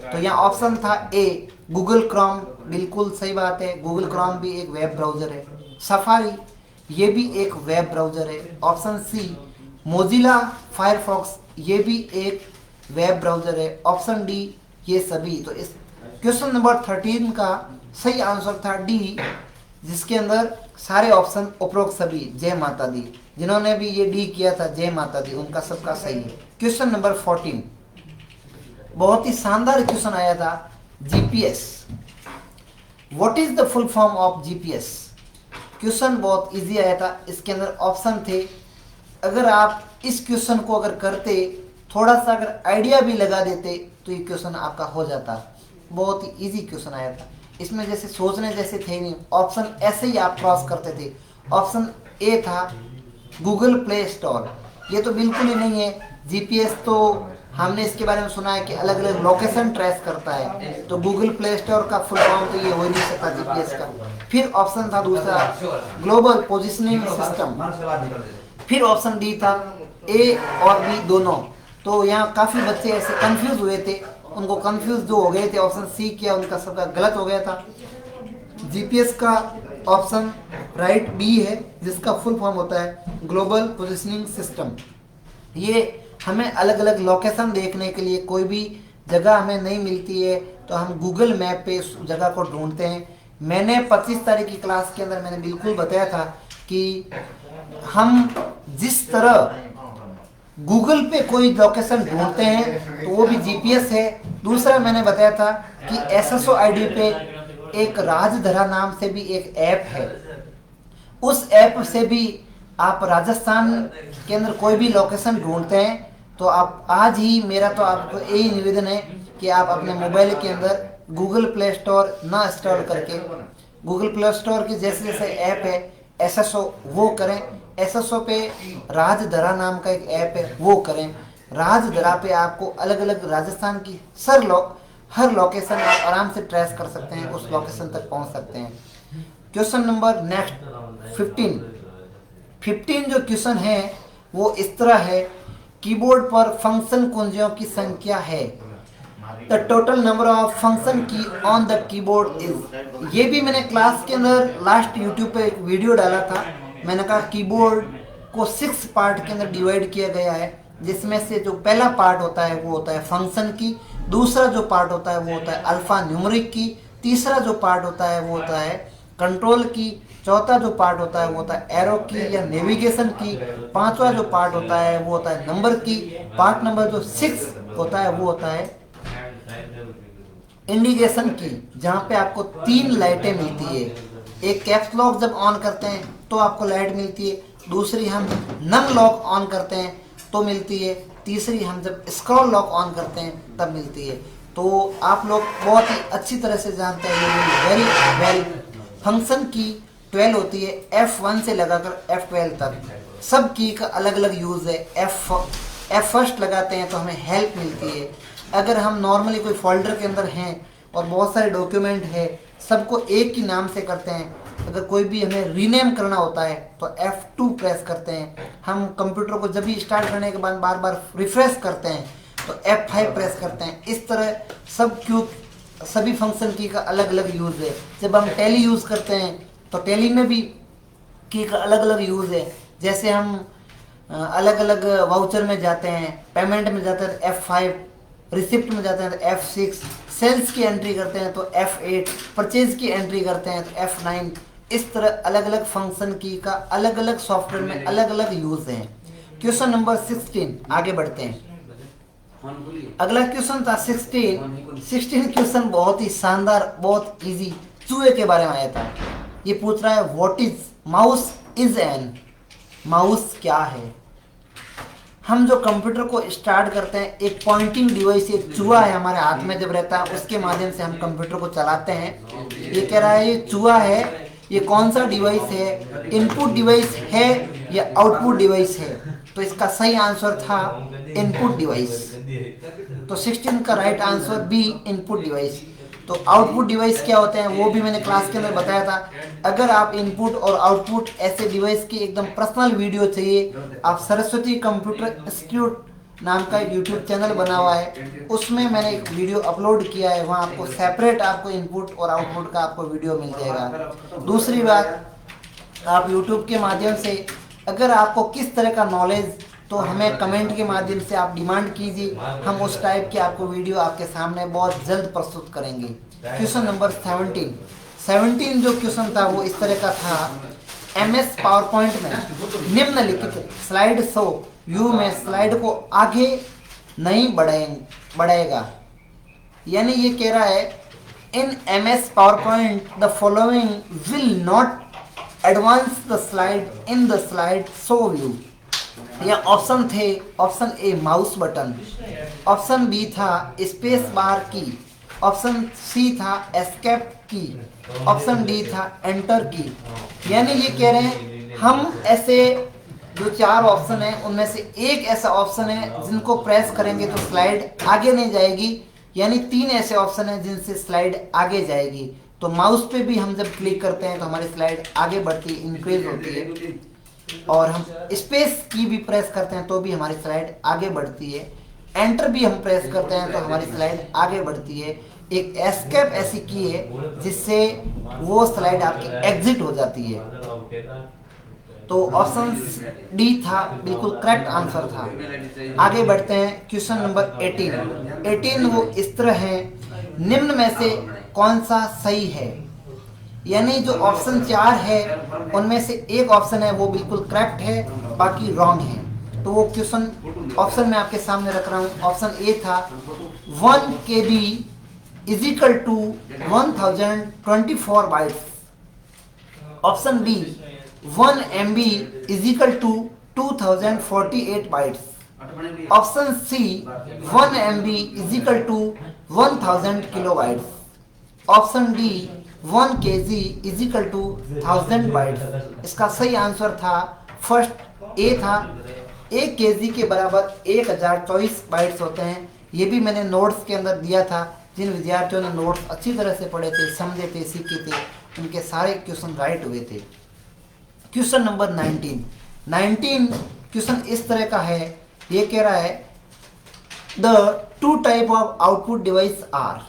तो यहाँ ऑप्शन था ए गूगल क्रोम, बिल्कुल सही बात है, गूगल क्रोम भी एक वेब ब्राउजर है। सफारी ये भी एक वेब ब्राउजर है। ऑप्शन सी मोजिला फायरफॉक्स ये भी एक वेब ब्राउजर है। ऑप्शन डी ये सभी। तो इस क्वेश्चन नंबर 13 का सही आंसर था डी, जिसके अंदर सारे ऑप्शन उपरोक्त सभी, जय माता दी। जिन्होंने भी ये डी किया था जय माता दी, उनका सबका सही है। क्वेश्चन नंबर 14 बहुत ही शानदार क्वेश्चन आया था, GPS. What is the full form of GPS? Question बहुत इजी आया था, इसके अंदर ऑप्शन थे। अगर आप इस क्वेश्चन को अगर करते, थोड़ा सा अगर आइडिया भी लगा देते तो ये क्वेश्चन आपका हो जाता। बहुत ही इजी क्वेश्चन आया था, इसमें जैसे सोचने जैसे थे नहीं, ऑप्शन ऐसे ही आप क्रॉस करते थे। ऑप्शन ए था गूगल प्ले स्टोर, ये तो बिल्कुल ही नहीं है। जीपीएस तो हमने इसके बारे में सुना है कि अलग अलग लोकेशन ट्रेस करता है, तो गूगल प्ले स्टोर का फुल फॉर्म तो ये हो ही नहीं सकता जीपीएस का। फिर ऑप्शन था दूसरा ग्लोबल पोजिशनिंग सिस्टम, फिर ऑप्शन डी था ए और बी दोनों। तो यहाँ काफ़ी बच्चे ऐसे कंफ्यूज हुए थे, उनको कंफ्यूज जो हो गए थे ऑप्शन सी किया उनका सबका गलत हो गया था। जीपीएस का ऑप्शन राइट बी है, जिसका फुल फॉर्म होता है ग्लोबल पोजिशनिंग सिस्टम। ये हमें अलग अलग लोकेशन देखने के लिए, कोई भी जगह हमें नहीं मिलती है तो हम गूगल मैप पे उस जगह को ढूंढते हैं। मैंने 25 तारीख की क्लास के अंदर मैंने बिल्कुल बताया था कि हम जिस तरह गूगल पे कोई लोकेशन ढूंढते हैं तो वो भी जीपीएस है। दूसरा मैंने बताया था कि एसएसओ आईडी पे एक राजधरा नाम से भी एक ऐप है, उस ऐप से भी आप राजस्थान के अंदर कोई भी लोकेशन ढूंढते हैं तो आप आज ही, मेरा तो आपको यही निवेदन है कि आप अपने मोबाइल के अंदर गूगल प्ले स्टोर ना इंस्टॉल करके गूगल प्ले स्टोर की जैसे जैसे ऐप है एसएसओ वो करें। एसएसओ पे राजधरा नाम का एक ऐप है वो करें। राजधरा पे आपको अलग अलग राजस्थान की हर लोकेशन आप आराम से ट्रेस कर सकते हैं, उस लोकेशन तक पहुंच सकते हैं। क्वेश्चन नंबर नेक्स्ट 15 जो क्वेश्चन है वो इस तरह है, कीबोर्ड पर फंक्शन कुंजियों की संख्या है। The total number of function की ऑन द कीबोर्ड इज। ये भी मैंने क्लास के अंदर लास्ट यूट्यूब पे एक वीडियो डाला था। मैंने कहा कीबोर्ड को 6 पार्ट के अंदर डिवाइड किया गया है, जिसमें से जो पहला पार्ट होता है वो होता है फंक्शन की, दूसरा जो पार्ट होता है वो होता है अल्फा न्यूमेरिक की, तीसरा जो पार्ट होता है वो होता है कंट्रोल की, चौथा जो पार्ट होता है वो होता है एरो की या नेविगेशन की, पांचवा जो पार्ट होता है वो होता है नंबर की, पार्ट नंबर जो 6 होता है वो होता है इंडिकेशन की, जहां पे आपको 3 लाइटें मिलती है। एक कैप्स लॉक जब ऑन करते हैं तो आपको लाइट मिलती है, दूसरी हम नम लॉक ऑन करते हैं तो मिलती है, तीसरी हम जब स्क्रॉल लॉक ऑन करते हैं तब मिलती है। तो आप लोग बहुत ही अच्छी तरह से जानते हैं वेरी वेरी फंक्शन की 12 होती है, F1 से लगाकर F12 तक। सब की का अलग अलग यूज है। F फर्स्ट लगाते हैं तो हमें हेल्प मिलती है। अगर हम नॉर्मली कोई फोल्डर के अंदर हैं और बहुत सारे डॉक्यूमेंट है, सबको एक ही नाम से करते हैं, अगर कोई भी हमें रीनेम करना होता है तो F2 प्रेस करते हैं। हम कंप्यूटर को जब भी स्टार्ट करने के बाद बार बार रिफ्रेश करते हैं तो F5 प्रेस करते हैं। इस तरह सभी फंक्शन की का अलग अलग यूज है। जब हम टैली यूज करते हैं तो टैली में भी की का अलग अलग यूज है। जैसे हम अलग अलग वाउचर में जाते हैं, पेमेंट में जाते हैं तो F5, रिसिप्ट में जाते हैं तो F6, सेल्स की एंट्री करते हैं तो F8, परचेज की एंट्री करते हैं तो F9। इस तरह अलग अलग फंक्शन की का अलग अलग सॉफ्टवेयर में अलग अलग यूज है। क्वेश्चन नंबर 16 आगे बढ़ते हैं। अगला क्वेश्चन था 16 क्वेश्चन बहुत ही शानदार, बहुत इजी, चूहे के बारे में आया था। ये पूछ रहा है what is mouse is an. Mouse क्या है? हम जो कंप्यूटर को स्टार्ट करते हैं, एक पॉइंटिंग डिवाइस, एक चूहा है हमारे हाथ में जब रहता है, उसके माध्यम से हम कंप्यूटर को चलाते हैं। ये कह रहा है ये चूहा है, ये कौन सा डिवाइस है? इनपुट डिवाइस है या आउटपुट डिवाइस है? तो इसका सही आंसर था इनपुट डिवाइस। तो 16 का right answer B, input device. तो आउटपुट डिवाइस क्या होते हैं वो भी मैंने क्लास के अंदर बताया था। अगर आप इनपुट और आउटपुट ऐसे डिवाइस की एकदम पर्सनल वीडियो चाहिए, आप सरस्वती कंप्यूटर इंस्टीट्यूट नाम का यूट्यूब चैनल बना हुआ है, उसमें मैंने एक वीडियो अपलोड किया है। वहाँ आपको सेपरेट आपको इनपुट और आउटपुट का आपको वीडियो मिल जाएगा। दूसरी बात, आप यूट्यूब के माध्यम से अगर आपको किस तरह का नॉलेज, तो हमें कमेंट के माध्यम से आप डिमांड कीजिए, हम उस टाइप की आपको वीडियो आपके सामने बहुत जल्द प्रस्तुत करेंगे। क्वेश्चन नंबर 17 जो क्वेश्चन था वो इस तरह का था, MS पावर पॉइंट में निम्नलिखित स्लाइड शो व्यू में स्लाइड को आगे नहीं बढ़ाएगा। यानी ये कह रहा है in MS PowerPoint the following will not advance the slide in the slide show view. या ऑप्शन थे, option A mouse button, option B था स्पेस बार की, ऑप्शन सी था एस्केप की, ऑप्शन डी था एंटर की। यानी ये कह रहे हैं हम ऐसे जो 4 ऑप्शन है उनमें से एक ऐसा ऑप्शन है जिनको प्रेस करेंगे तो स्लाइड आगे नहीं जाएगी, यानी 3 ऐसे ऑप्शन है जिनसे स्लाइड आगे जाएगी। तो माउस पे भी हम जब क्लिक करते हैं तो हमारी स्लाइड आगे बढ़ती है, इंक्रीज होती है, और हम स्पेस की भी प्रेस करते हैं तो भी हमारी स्लाइड आगे बढ़ती है। एंटर भी हम प्रेस करते हैं तो हमारी स्लाइड आगे बढ़ती है। एक एस्केप ऐसी की है जिससे वो स्लाइड आपकी एग्जिट हो जाती है। तो ऑप्शन डी था बिल्कुल करेक्ट आंसर था। आगे बढ़ते हैं क्वेश्चन नंबर 18 वो इस तरह है, निम्न में से कौन सा सही है? यानी जो ऑप्शन 4 है उनमें से एक ऑप्शन है वो बिल्कुल करेक्ट है, बाकी रॉन्ग है। तो वो क्वेश्चन ऑप्शन मैं आपके सामने रख रहा हूँ। ऑप्शन ए था 1 KB is equal to 1024 bytes. Option B 1 MB is equal to 2048 bytes. Option C 1 MB is equal to 1000 kilobytes. Option D 1 kg is equal to 1000 bytes. इसका सही आंसर था फर्स्ट ए था। 1 kg के बराबर 1024 bytes होते हैं। ये भी मैंने नोट्स के अंदर दिया था। जिन विद्यार्थियों ने नोट्स अच्छी तरह से पढ़े थे, समझे थे, सीखे थे, उनके सारे क्वेश्चन राइट हुए थे। क्वेश्चन नंबर 19 क्वेश्चन इस तरह का है। ये कह रहा है the 2 type of output device are.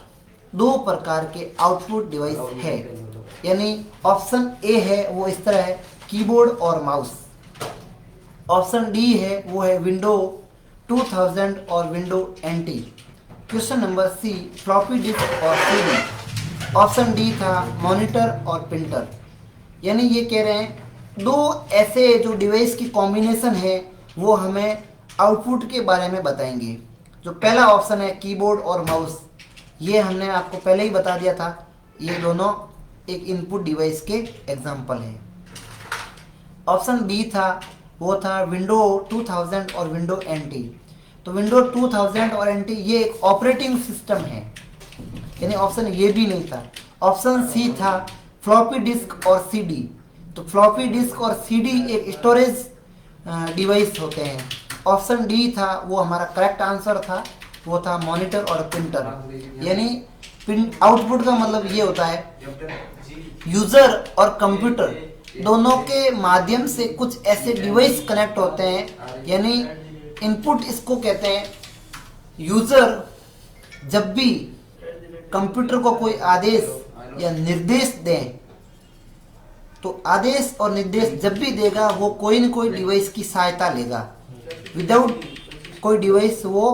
2 प्रकार के आउटपुट डिवाइस है। यानी ऑप्शन ए है वो इस तरह है, कीबोर्ड और माउस। ऑप्शन डी है वो है विंडो 2000 और window NT। Question number C floppy disk और CD। ऑप्शन डी था मॉनिटर और प्रिंटर। यानी ये कह रहे हैं 2 ऐसे जो डिवाइस की कॉम्बिनेशन है वो हमें आउटपुट के बारे में बताएंगे। जो पहला ऑप्शन है कीबोर्ड और माउस, ये हमने आपको पहले ही बता दिया था, ये दोनों एक इनपुट डिवाइस के एग्जाम्पल हैं। ऑप्शन बी था वो था विंडो 2000 और विंडो NT। तो विंडो 2000 और NT ये एक ऑपरेटिंग सिस्टम है, यानी ऑप्शन ये भी नहीं था। ऑप्शन सी था फ्लॉपी डिस्क और CD। तो फ्लॉपी डिस्क और CD एक स्टोरेज डिवाइस होते हैं। ऑप्शन डी था वो हमारा करेक्ट आंसर था, वो था मॉनिटर और प्रिंटर। यानी आउटपुट का मतलब ये होता है यूजर और कंप्यूटर दोनों के माध्यम से कुछ ऐसे डिवाइस कनेक्ट होते हैं। यानी इनपुट इसको कहते हैं। यूजर जब भी कंप्यूटर को कोई आदेश या निर्देश दें तो आदेश और निर्देश जब भी देगा वो कोई न कोई डिवाइस की सहायता लेगा। विदाउट कोई डिवाइस वो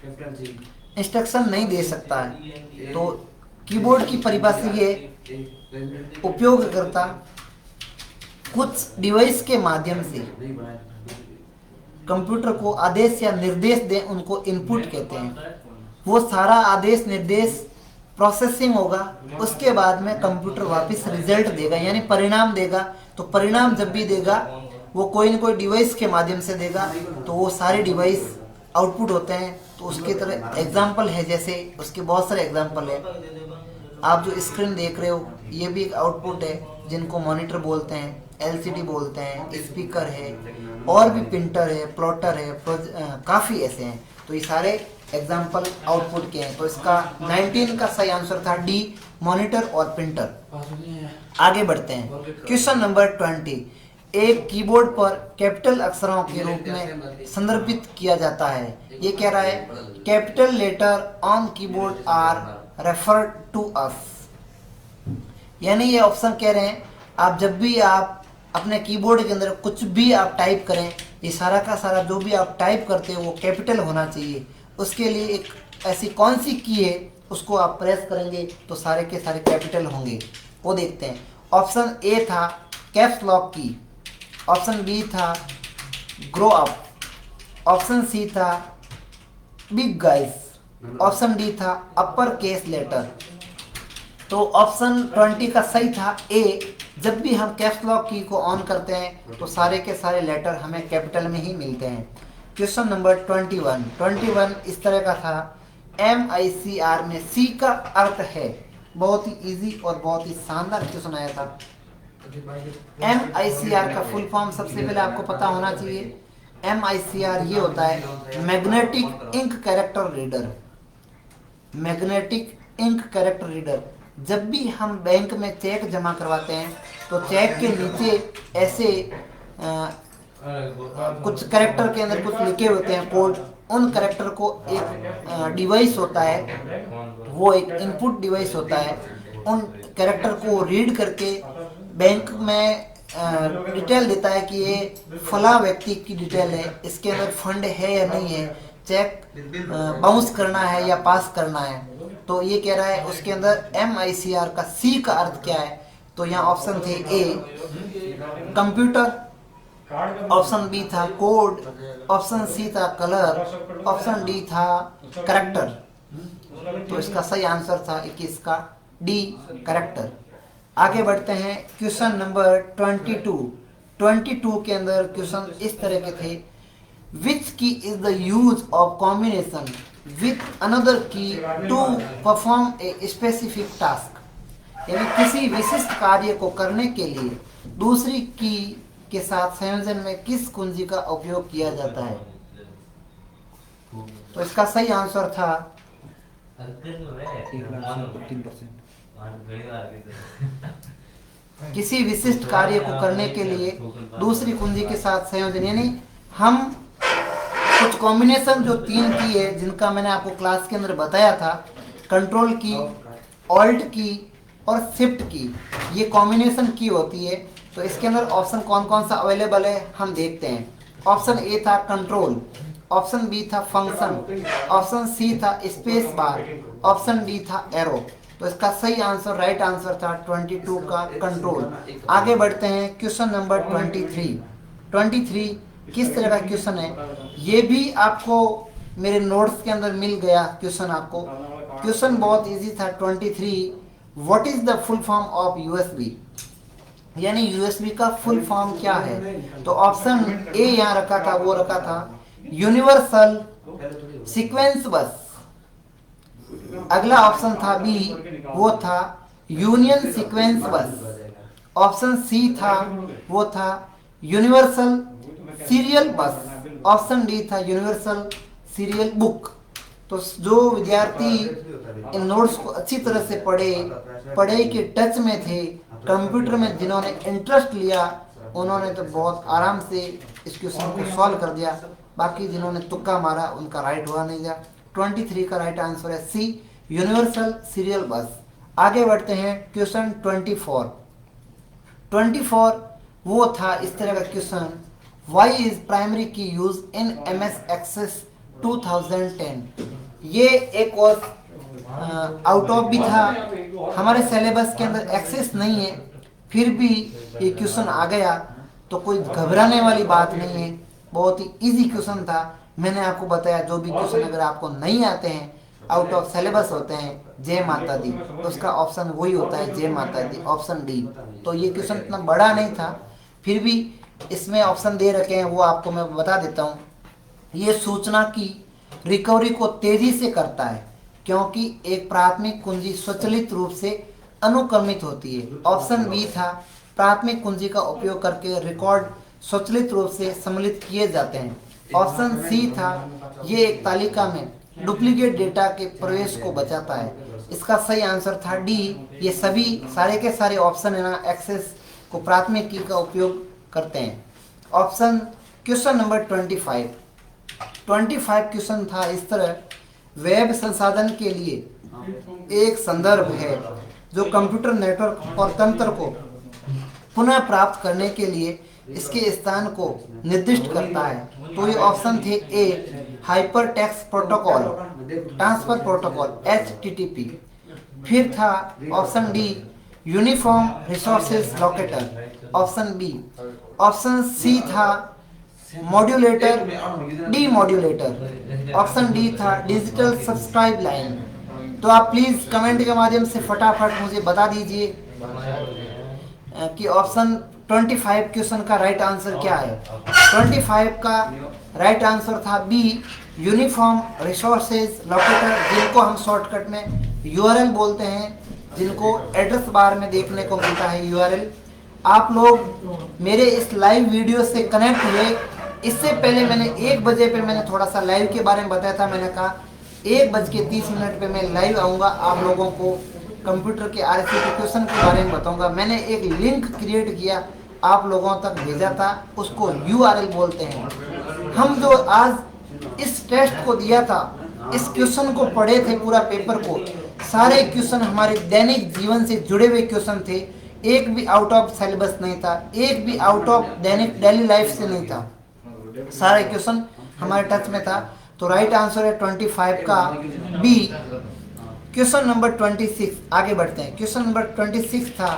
इंस्ट्रक्शन नहीं दे सकता है। तो कीबोर्ड की परिभाषा ये उपयोगकर्ता कुछ डिवाइस के माध्यम से कंप्यूटर को आदेश या निर्देश दें, उनको इनपुट कहते हैं। वो सारा आदेश निर्देश प्रोसेसिंग होगा, उसके बाद में कंप्यूटर वापस रिजल्ट देगा, यानी परिणाम देगा। तो परिणाम जब भी देगा वो कोई न कोई डिवाइस के माध्यम से देगा। तो वो सारे डिवाइस आउटपुट होते हैं। तो उसके तरह एग्जाम्पल है, जैसे उसके बहुत सारे एग्जाम्पल है। आप जो स्क्रीन देख रहे हो ये भी एक आउटपुट है, जिनको मॉनिटर बोलते हैं, LCD बोलते हैं, स्पीकर है, और भी प्रिंटर है, प्लॉटर है, काफ़ी ऐसे हैं। तो ये सारे एग्जाम्पल आउटपुट के हैं। तो इसका 19 का सही आंसर था डी मॉनिटर और प्रिंटर। आगे बढ़ते हैं क्वेश्चन नंबर 20। एक कीबोर्ड पर कैपिटल अक्षरों के रूप में संदर्भित किया जाता है। ये कह रहा है capital letter on keyboard are referred to as. यानी ये ऑप्शन कह रहे हैं आप जब भी आप अपने कीबोर्ड के अंदर कुछ भी आप टाइप करें, ये सारा का सारा जो भी आप टाइप करते हो वो कैपिटल होना चाहिए। उसके लिए एक ऐसी कौन सी की है उसको आप प्रेस करेंगे तो सारे के सारे कैपिटल होंगे, वो देखते हैं। ऑप्शन ए था कैप्स लॉक की। ऑप्शन बी था ग्रो अप। ऑप्शन सी था बिग गाइस। ऑप्शन डी था अपर केस लेटर। तो ऑप्शन 20 का सही था ए। जब भी हम कैप्स लॉक की को ऑन करते हैं तो सारे के सारे लेटर हमें कैपिटल में ही मिलते हैं। क्वेश्चन नंबर 21 इस तरह का था। MICR में C का अर्थ है। बहुत ही इजी और बहुत ही शानदार क्वेश्चन आया था। MICR का फुल फॉर्म सबसे पहले आपको पता होना चाहिए। MICR ये होता है magnetic ink character reader. Magnetic ink character reader. जब भी हम बैंक में चेक जमा करवाते हैं तो चेक के नीचे ऐसे कुछ कैरेक्टर के अंदर कुछ लिखे होते हैं कोड। उन कैरेक्टर को एक डिवाइस होता है, वो एक इनपुट डिवाइस होता है। उन कैरेक्टर को रीड करके बैंक में डिटेल देता है कि ये फला व्यक्ति की डिटेल है, इसके अंदर फंड है या नहीं है, चेक बाउंस करना है या पास करना है। तो ये कह रहा है उसके अंदर MICR का C का अर्थ क्या है। तो यहाँ ऑप्शन थे A कंप्यूटर, ऑप्शन B था कोड, ऑप्शन C था कलर, ऑप्शन D था कैरेक्टर। तो इसका सही आंसर था 21 का D कैरेक्टर। आगे बढ़ते हैं क्वेश्चन नंबर 22 के अंदर क्वेश्चन इस तरह के थे। Which key is the use of combination with another key to perform a specific task. यानी किसी विशिष्ट कार्य को करने के लिए दूसरी की के साथ संयोजन में किस कुंजी का उपयोग किया जाता है। तो इसका सही आंसर था किसी विशिष्ट कार्य को करने के लिए दूसरी कुंजी के साथ संयोजन। यानी हम कुछ कॉम्बिनेशन जो 3 की है जिनका मैंने आपको क्लास के अंदर बताया था, कंट्रोल की, ऑल्ट की और शिफ्ट की, ये कॉम्बिनेशन की होती है। तो इसके अंदर ऑप्शन कौन कौन सा अवेलेबल है हम देखते हैं। ऑप्शन ए था कंट्रोल, ऑप्शन बी था फंक्शन, ऑप्शन सी था स्पेस बार, ऑप्शन डी था एरो। तो इसका सही आंसर, राइट आंसर था 22 का कंट्रोल। आगे बढ़ते हैं क्वेश्चन नंबर 23 किस तरह का क्वेश्चन है ये भी आपको मेरे नोट्स के अंदर मिल गया। क्वेश्चन आपको क्वेश्चन बहुत इजी था। 23 what is the full form of USB, यानी USB का फुल फॉर्म क्या है। तो ऑप्शन ए यहाँ रखा था, वो रखा था यूनिवर्सल सीक्वेंस बस। अगला ऑप्शन था बी, वो था यूनियन सीक्वेंस बस। ऑप्शन सी था, वो था यूनिवर्सल सीरियल बस। ऑप्शन डी था यूनिवर्सल सीरियल बुक। तो जो विद्यार्थी इन नोट्स को अच्छी तरह से पढ़े के टच में थे, कंप्यूटर में जिन्होंने इंटरेस्ट लिया, उन्होंने तो बहुत आराम से इस क्वेश्चन को सॉल्व कर दिया। बाकी जिन्होंने तुक्का मारा उनका राइट हुआ नहीं गया। 23 का राइट आंसर है सी, यूनिवर्सल सीरियल बस। आगे बढ़ते हैं क्वेश्चन 24 वो था इस तरह का क्वेश्चन, वाई इज प्राइमरी की यूज इन MS Access 2010। ये एक और आउट ऑफ भी था, हमारे सिलेबस के अंदर एक्सेस नहीं है, फिर भी ये क्वेश्चन आ गया तो कोई घबराने वाली बात नहीं है। बहुत ही इजी क्वेश्चन था। मैंने आपको बताया जो भी क्वेश्चन अगर आपको नहीं आते हैं, आउट ऑफ सिलेबस होते हैं, जय माता दी, तो उसका ऑप्शन वही होता है जय माता दी, ऑप्शन डी। तो ये क्वेश्चन इतना बड़ा नहीं था, फिर भी इसमें ऑप्शन दे रखे हैं, वो आपको मैं बता देता हूँ। ये सूचना की रिकवरी को तेजी से करता है क्योंकि एक प्राथमिक कुंजी स्वचालित रूप से अनुक्रमित होती है। ऑप्शन बी था प्राथमिक कुंजी का उपयोग करके रिकॉर्ड स्वचालित रूप से सम्मिलित किए जाते हैं। ऑप्शन सी था ये एक तालिका में डुप्लीकेट डेटा के प्रवेश को बचाता है। इसका सही आंसर था डी। ये सभी सारे के सारे ऑप्शन है ना, एक्सेस को प्राथमिक की का उपयोग करते हैं। ऑप्शन क्वेश्चन नंबर 25 क्वेश्चन था इस तरह, वेब संसाधन के लिए एक संदर्भ है जो कंप्यूटर नेटवर्क और तंत्र को पुनः प्राप्त करने के लिए इसके स्थान को निर्दिष्ट करता है। तो ये ऑप्शन थे A hypertext protocol transfer protocol HTTP। फिर था option D uniform resources locator. Option B, option C था मॉड्यूलेटर डीमॉड्यूलेटर। ऑप्शन डी था डिजिटल सब्सक्राइब लाइन। तो आप प्लीज कमेंट के माध्यम से फटाफट मुझे बता दीजिए कि ऑप्शन 25 क्वेश्चन का राइट आंसर क्या है। 25 का राइट आंसर था बी यूनिफॉर्म रिसोर्सेज लोकेटर, जिनको हम शॉर्टकट में URL बोलते हैं, जिनको एड्रेस बार में देखने को मिलता है URL। आप लोग मेरे इस लाइव वीडियो से कनेक्ट हुए। इससे पहले मैंने 1 बजे पे मैंने थोड़ा सा लाइव के बारे में बताया था। मैंने कहा 1:30 पे मैं लाइव आऊँगा, आप लोगों को कंप्यूटर के RCT क्वेश्चन के बारे में बताऊँगा। मैंने एक लिंक क्रिएट किया, आप लोगों तक भेजा था, उसको URL बोलते हैं। हम जो आज इस टेस्ट को दिया था, इस क्वेश्चन को पढ़े थे, पूरा पेपर को, सारे क्वेश्चन हमारे दैनिक जीवन से जुड़े हुए क्वेश्चन थे। एक भी आउट ऑफ सिलेबस नहीं था, एक भी out of Dainik daily life से नहीं था, सारे क्वेश्चन हमारे टच में था। तो राइट आंसर है 25 का बी। क्वेश्चन नंबर 26 आगे बढ़ते हैं। क्वेश्चन नंबर 26 था,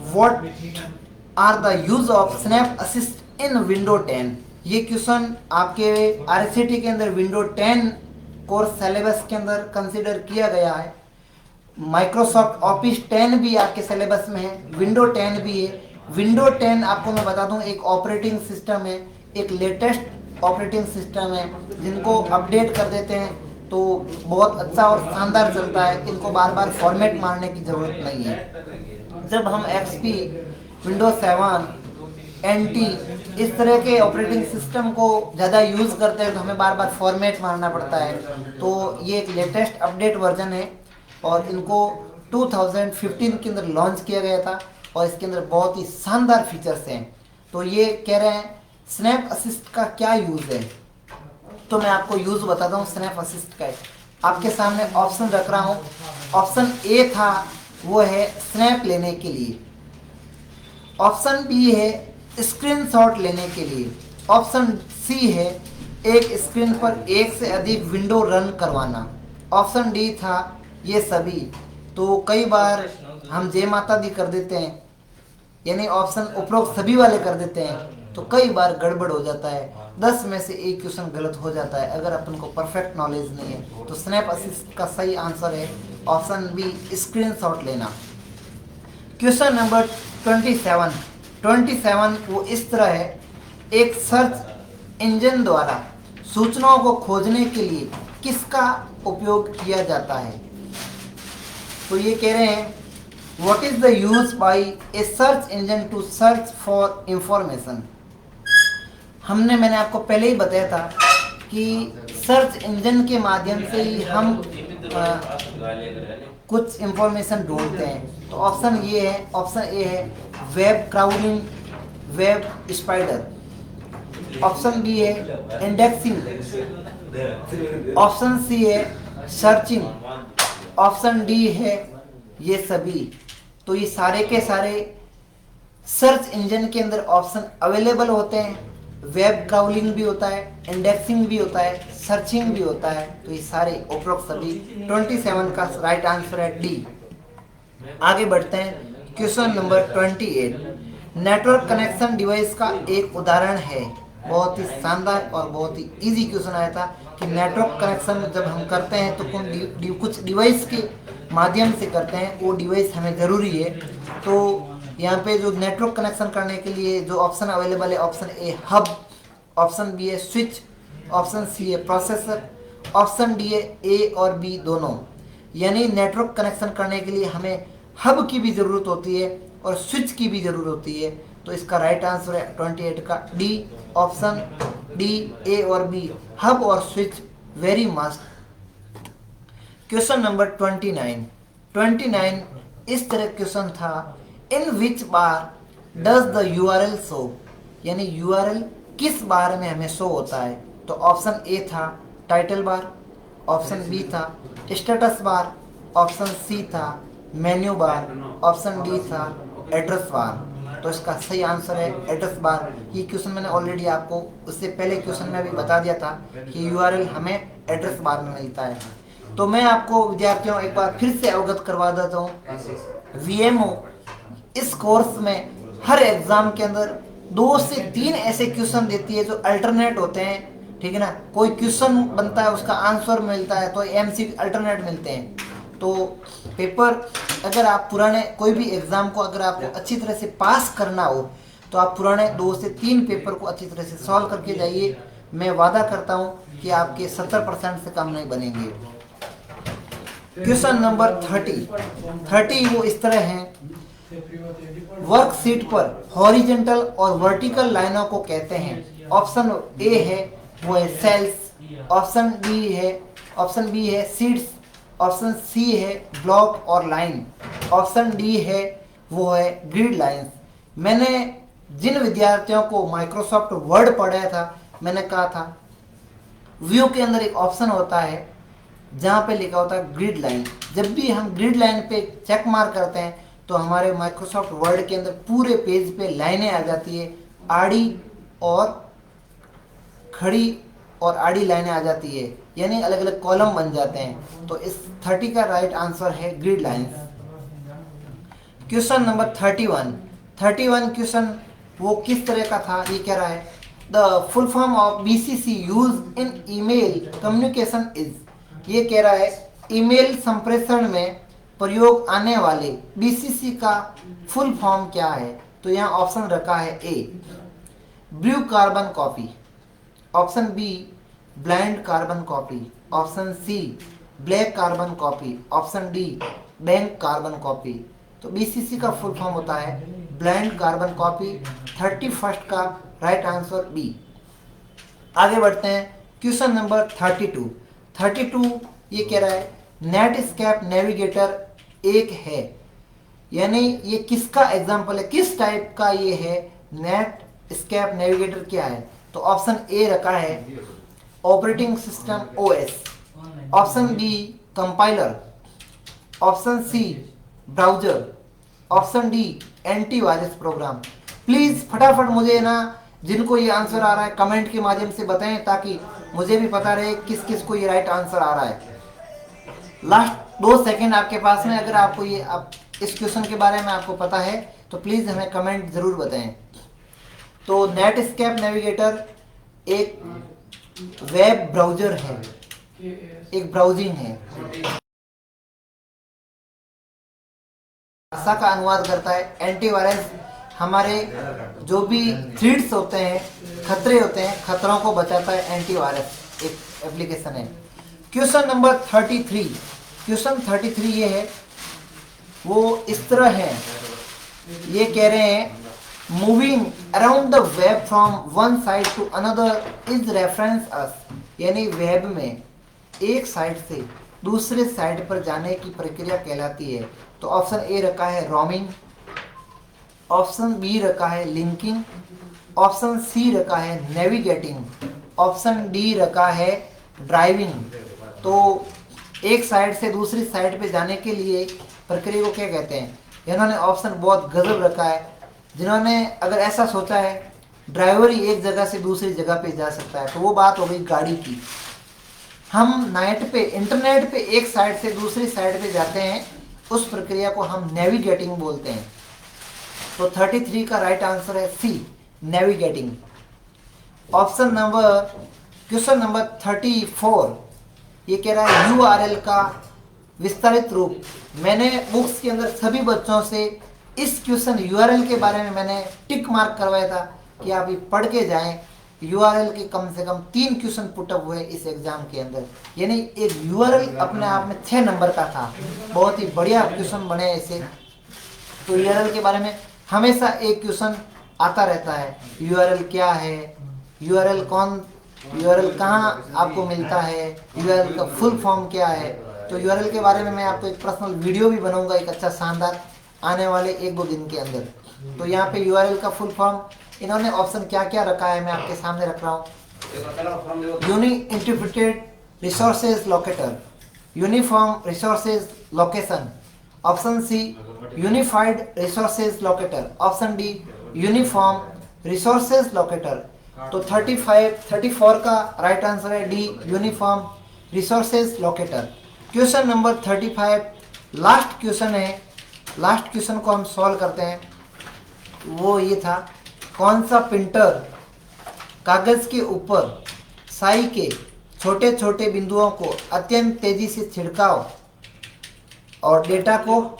what are the use of snap assist in window 10। ये क्वेश्चन आपके RCT के अंदर विंडो 10 कोर्स सिलेबस के अंदर कंसीडर किया गया है। माइक्रोसॉफ्ट ऑफिस 10 भी आपके सिलेबस में है, विंडो 10 भी है। विंडो 10 आपको मैं बता दूं एक ऑपरेटिंग सिस्टम है, एक लेटेस्ट ऑपरेटिंग सिस्टम है, जिनको अपडेट कर देते हैं तो बहुत अच्छा और शानदार चलता है। इनको बार बार फॉर्मेट मारने की ज़रूरत नहीं है। जब हम XP, विंडोज 7, NT इस तरह के ऑपरेटिंग सिस्टम को ज़्यादा यूज़ करते हैं तो हमें बार बार फॉर्मेट मारना पड़ता है। तो ये एक लेटेस्ट अपडेट वर्जन है और इनको 2015 के अंदर लॉन्च किया गया था और इसके अंदर बहुत ही शानदार फीचर्स हैं। तो ये कह रहे हैं स्नैप असिस्ट का क्या यूज़ है, तो मैं आपको यूज़ बताता हूँ स्नैप असिस्ट का। आपके सामने ऑप्शन रख रहा हूँ। ऑप्शन ए था, वो है स्नैप लेने के लिए। ऑप्शन बी है स्क्रीनशॉट लेने के लिए। ऑप्शन सी है एक स्क्रीन पर एक से अधिक विंडो रन करवाना। ऑप्शन डी था ये सभी। तो कई बार हम जय माता दी कर देते हैं, यानी ऑप्शन उपरोक्त सभी वाले कर देते हैं, तो कई बार गड़बड़ हो जाता है। 10 में से एक क्वेश्चन गलत हो जाता है अगर अपन को परफेक्ट नॉलेज नहीं है। तो स्नैप असिस्ट का सही आंसर है ऑप्शन बी, स्क्रीनशॉट लेना। क्वेश्चन नंबर 27 वो इस तरह है, एक सर्च इंजन द्वारा सूचनाओं को खोजने के लिए किसका उपयोग किया जाता है। तो ये कह रहे हैं what is the use by a search engine to search for information. मैंने आपको पहले ही बताया था कि सर्च इंजन के माध्यम से ही हम कुछ इंफॉर्मेशन ढूंढते हैं। तो ऑप्शन ये है, ऑप्शन ए है web crowding, web spider. Option B है इंडेक्सिंग। ऑप्शन सी है सर्चिंग। ऑप्शन डी है ये सभी। तो ये सारे के सारे सर्च इंजन के अंदर ऑप्शन अवेलेबल होते हैं। वेब क्राउलिंग भी होता है, इंडेक्सिंग भी होता है, सर्चिंग भी होता है। तो ये सारे उपरोक्त सभी 27 का राइट आंसर है डी। आगे बढ़ते हैं। Question number 28 network connection device का एक उदाहरण है। बहुत ही शानदार और बहुत ही इजी क्वेश्चन आया था कि नेटवर्क कनेक्शन जब हम करते हैं तो कुछ डिवाइस के माध्यम से करते हैं, वो डिवाइस हमें ज़रूरी है। तो यहाँ पे जो नेटवर्क कनेक्शन करने के लिए जो ऑप्शन अवेलेबल है, option A hub, option B है स्विच, ऑप्शन सी है प्रोसेसर, ऑप्शन डी है ए और बी दोनों। यानी नेटवर्क कनेक्शन करने के लिए हमें हब की भी ज़रूरत होती है और स्विच की भी ज़रूरत होती है। तो इसका राइट आंसर है 28 का डी, ऑप्शन डी, ए और बी, हब और switch very must. Question number 29 इस तरह क्वेश्चन था, इन विच बार डज द URL शो। यानी URL किस बार में हमें शो होता है। तो ऑप्शन ए था टाइटल बार, ऑप्शन बी था स्टेटस बार, ऑप्शन सी था मेन्यू बार, ऑप्शन डी था एड्रेस बार। तो इसका सही आंसर है एड्रेस बार। ये क्वेश्चन मैंने ऑलरेडी आपको उससे पहले क्वेश्चन में भी बता दिया था कि URL हमें एड्रेस बार में मिलता है। तो मैं आपको विद्यार्थियों एक बार फिर से अवगत करवा देता हूँ, VMO इस कोर्स में हर एग्जाम के अंदर 2 से 3 ऐसे क्वेश्चन देती है जो अल्टरनेट होते हैं, ठीक है ना। कोई क्वेश्चन बनता है उसका आंसर मिलता है तो MC अल्टरनेट मिलते हैं। तो पेपर अगर आप पुराने कोई भी एग्जाम को अगर आपको अच्छी तरह से पास करना हो तो आप पुराने 2 से 3 पेपर को अच्छी तरह से सॉल्व करके जाइए। मैं वादा करता हूँ कि आपके 70% से कम नहीं बनेंगे। क्वेश्चन नंबर 30 वो इस तरह है, वर्कशीट पर हॉरिजेंटल और वर्टिकल लाइनों को कहते हैं। ऑप्शन ए है वो है सेल्स, ऑप्शन बी है सीट्स, ऑप्शन सी है ब्लॉक और लाइन, ऑप्शन डी है वो है ग्रिड लाइंस। मैंने जिन विद्यार्थियों को माइक्रोसॉफ्ट वर्ड पढ़ाया था, मैंने कहा था व्यू के अंदर एक ऑप्शन होता है जहां पे लिखा होता है ग्रिड लाइन। जब भी हम ग्रिड लाइन पे चेक मार्क करते हैं तो हमारे माइक्रोसॉफ्ट वर्ड के अंदर पूरे पेज पे लाइनें आ जाती है, आड़ी और खड़ी और आड़ी लाइनें आ जाती है, यानी अलग अलग कॉलम बन जाते हैं। तो इस 30 का राइट आंसर है grid lines. Question number 31 question वो किस तरह का था, ये कह रहा है the full form of BCC use in email communication is. ये कह रहा है ईमेल संप्रेषण में प्रयोग आने वाले BCC का फुल फॉर्म क्या है। तो यहाँ ऑप्शन रखा है A blue carbon copy, option B blind carbon copy, option C black carbon copy, option D bank carbon copy. तो BCC का फुल फॉर्म होता है ब्लाइंड कार्बन कॉपी। 31 का राइट आंसर बी। आगे बढ़ते हैं क्वेश्चन नंबर 32 ये कह रहा है नेटस्केप नेविगेटर एक है, यानी ये किसका एग्जाम्पल है, किस टाइप का ये है नेटस्केप नेविगेटर क्या है। तो ऑप्शन ए रखा है operating system OS, option B compiler, option C browser, option D antivirus program. Please फटाफट मुझे ना जिनको ये आंसर आ रहा है कमेंट के माध्यम से बताएं ताकि मुझे भी पता रहे किस किस को ये राइट आंसर आ रहा है। लास्ट 2 सेकंड आपके पास में, अगर आपको ये इस क्वेश्चन के बारे में आपको पता है तो प्लीज हमें कमेंट जरूर बताएं। तो नेटस्केप नेविगेटर एक वेब ब्राउजर है, एक ब्राउजिंग है, भाषा का अनुवाद करता है। एंटीवायरस हमारे जो भी थ्रेड्स होते हैं, खतरे होते हैं, खतरों को बचाता है। एंटीवायरस एक एप्लीकेशन है। क्वेश्चन नंबर 33 ये है वो इस तरह है, ये कह रहे हैं moving around the web from one side to another is reference us, यानी वेब में एक साइड से दूसरे साइड पर जाने की प्रक्रिया कहलाती है। तो ऑप्शन ए रखा है रोमिंग, ऑप्शन बी रखा है लिंकिंग, ऑप्शन सी रखा है नेविगेटिंग, ऑप्शन डी रखा है ड्राइविंग। तो एक साइड से दूसरी साइड पे जाने के लिए प्रक्रिया को क्या कहते हैं। इन्होंने ऑप्शन बहुत गजब रखा है, जिन्होंने अगर ऐसा सोचा है ड्राइवर ही एक जगह से दूसरी जगह पे जा सकता है तो वो बात हो गई गाड़ी की। हम नाइट पे इंटरनेट पे एक साइड से दूसरी साइड पे जाते हैं, उस प्रक्रिया को हम नेविगेटिंग बोलते हैं। तो 33 का राइट आंसर है सी नेविगेटिंग। क्वेश्चन नंबर 34 ये कह रहा है URL का विस्तारित रूप। मैंने बुक्स के अंदर सभी बच्चों से इस क्वेश्चन URL के बारे में मैंने टिक मार्क करवाया था कि आप ये पढ़ के जाएं। URL के कम से कम 3 क्वेश्चन पुटअप हुए इस एग्जाम के अंदर, यानी एक URL अपने आप में 6 नंबर का था। बहुत ही बढ़िया क्वेश्चन बने ऐसे। तो URL के बारे में हमेशा एक क्वेश्चन आता रहता है, URL क्या है, URL कहाँ आपको मिलता है, URL का फुल फॉर्म क्या है। तो URL के बारे में मैं आपको एक पर्सनल वीडियो भी बनाऊंगा, एक अच्छा शानदार, आने वाले 1-2 दिन के अंदर। तो यहाँ पे URL का फुल फॉर्म इन्होंने ऑप्शन क्या क्या रखा है मैं आपके सामने रख रहा हूँ। Uni interpreted resources locator, uniform resources location, option C unified resources locator, option D uniform resources locator. तो 34 का राइट आंसर है D uniform resources locator. Question number 35 last question है। लास्ट क्वेश्चन को हम सॉल्व करते हैं। वो ये था, कौन सा प्रिंटर कागज के ऊपर स्याही के छोटे छोटे बिंदुओं को अत्यंत तेजी से छिड़काव और डेटा को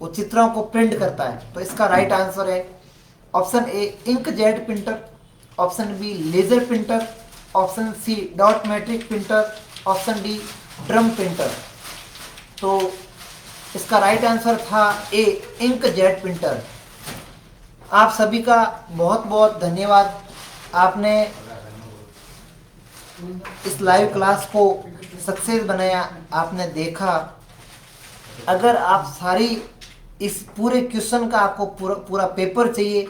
चित्रों को प्रिंट करता है। तो इसका राइट आंसर है option A inkjet printer, option B laser printer, option C dot matrix printer, option D drum printer. तो इसका राइट आंसर था ए, इंक जेट प्रिंटर। आप सभी का बहुत बहुत धन्यवाद। आपने इस लाइव क्लास को सक्सेस बनाया, आपने देखा। अगर आप सारी इस पूरे क्वेश्चन का आपको पूरा पेपर चाहिए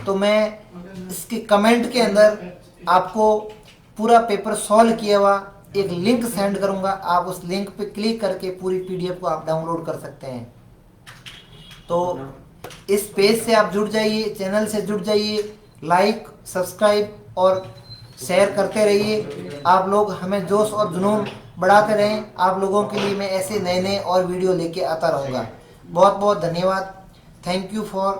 तो मैं इसके कमेंट के अंदर आपको पूरा पेपर सॉल्व किया हुआ एक लिंक सेंड करूंगा। आप उस लिंक पे क्लिक करके पूरी पीडीएफ को आप डाउनलोड कर सकते हैं। तो इस पेज से आप जुड़ जाइए, चैनल से जुड़ जाइए, लाइक सब्सक्राइब और शेयर करते रहिए। आप लोग हमें जोश और जुनून बढ़ाते रहें। आप लोगों के लिए मैं ऐसे नए नए और वीडियो लेके आता रहूँगा। बहुत बहुत धन्यवाद। Thank you for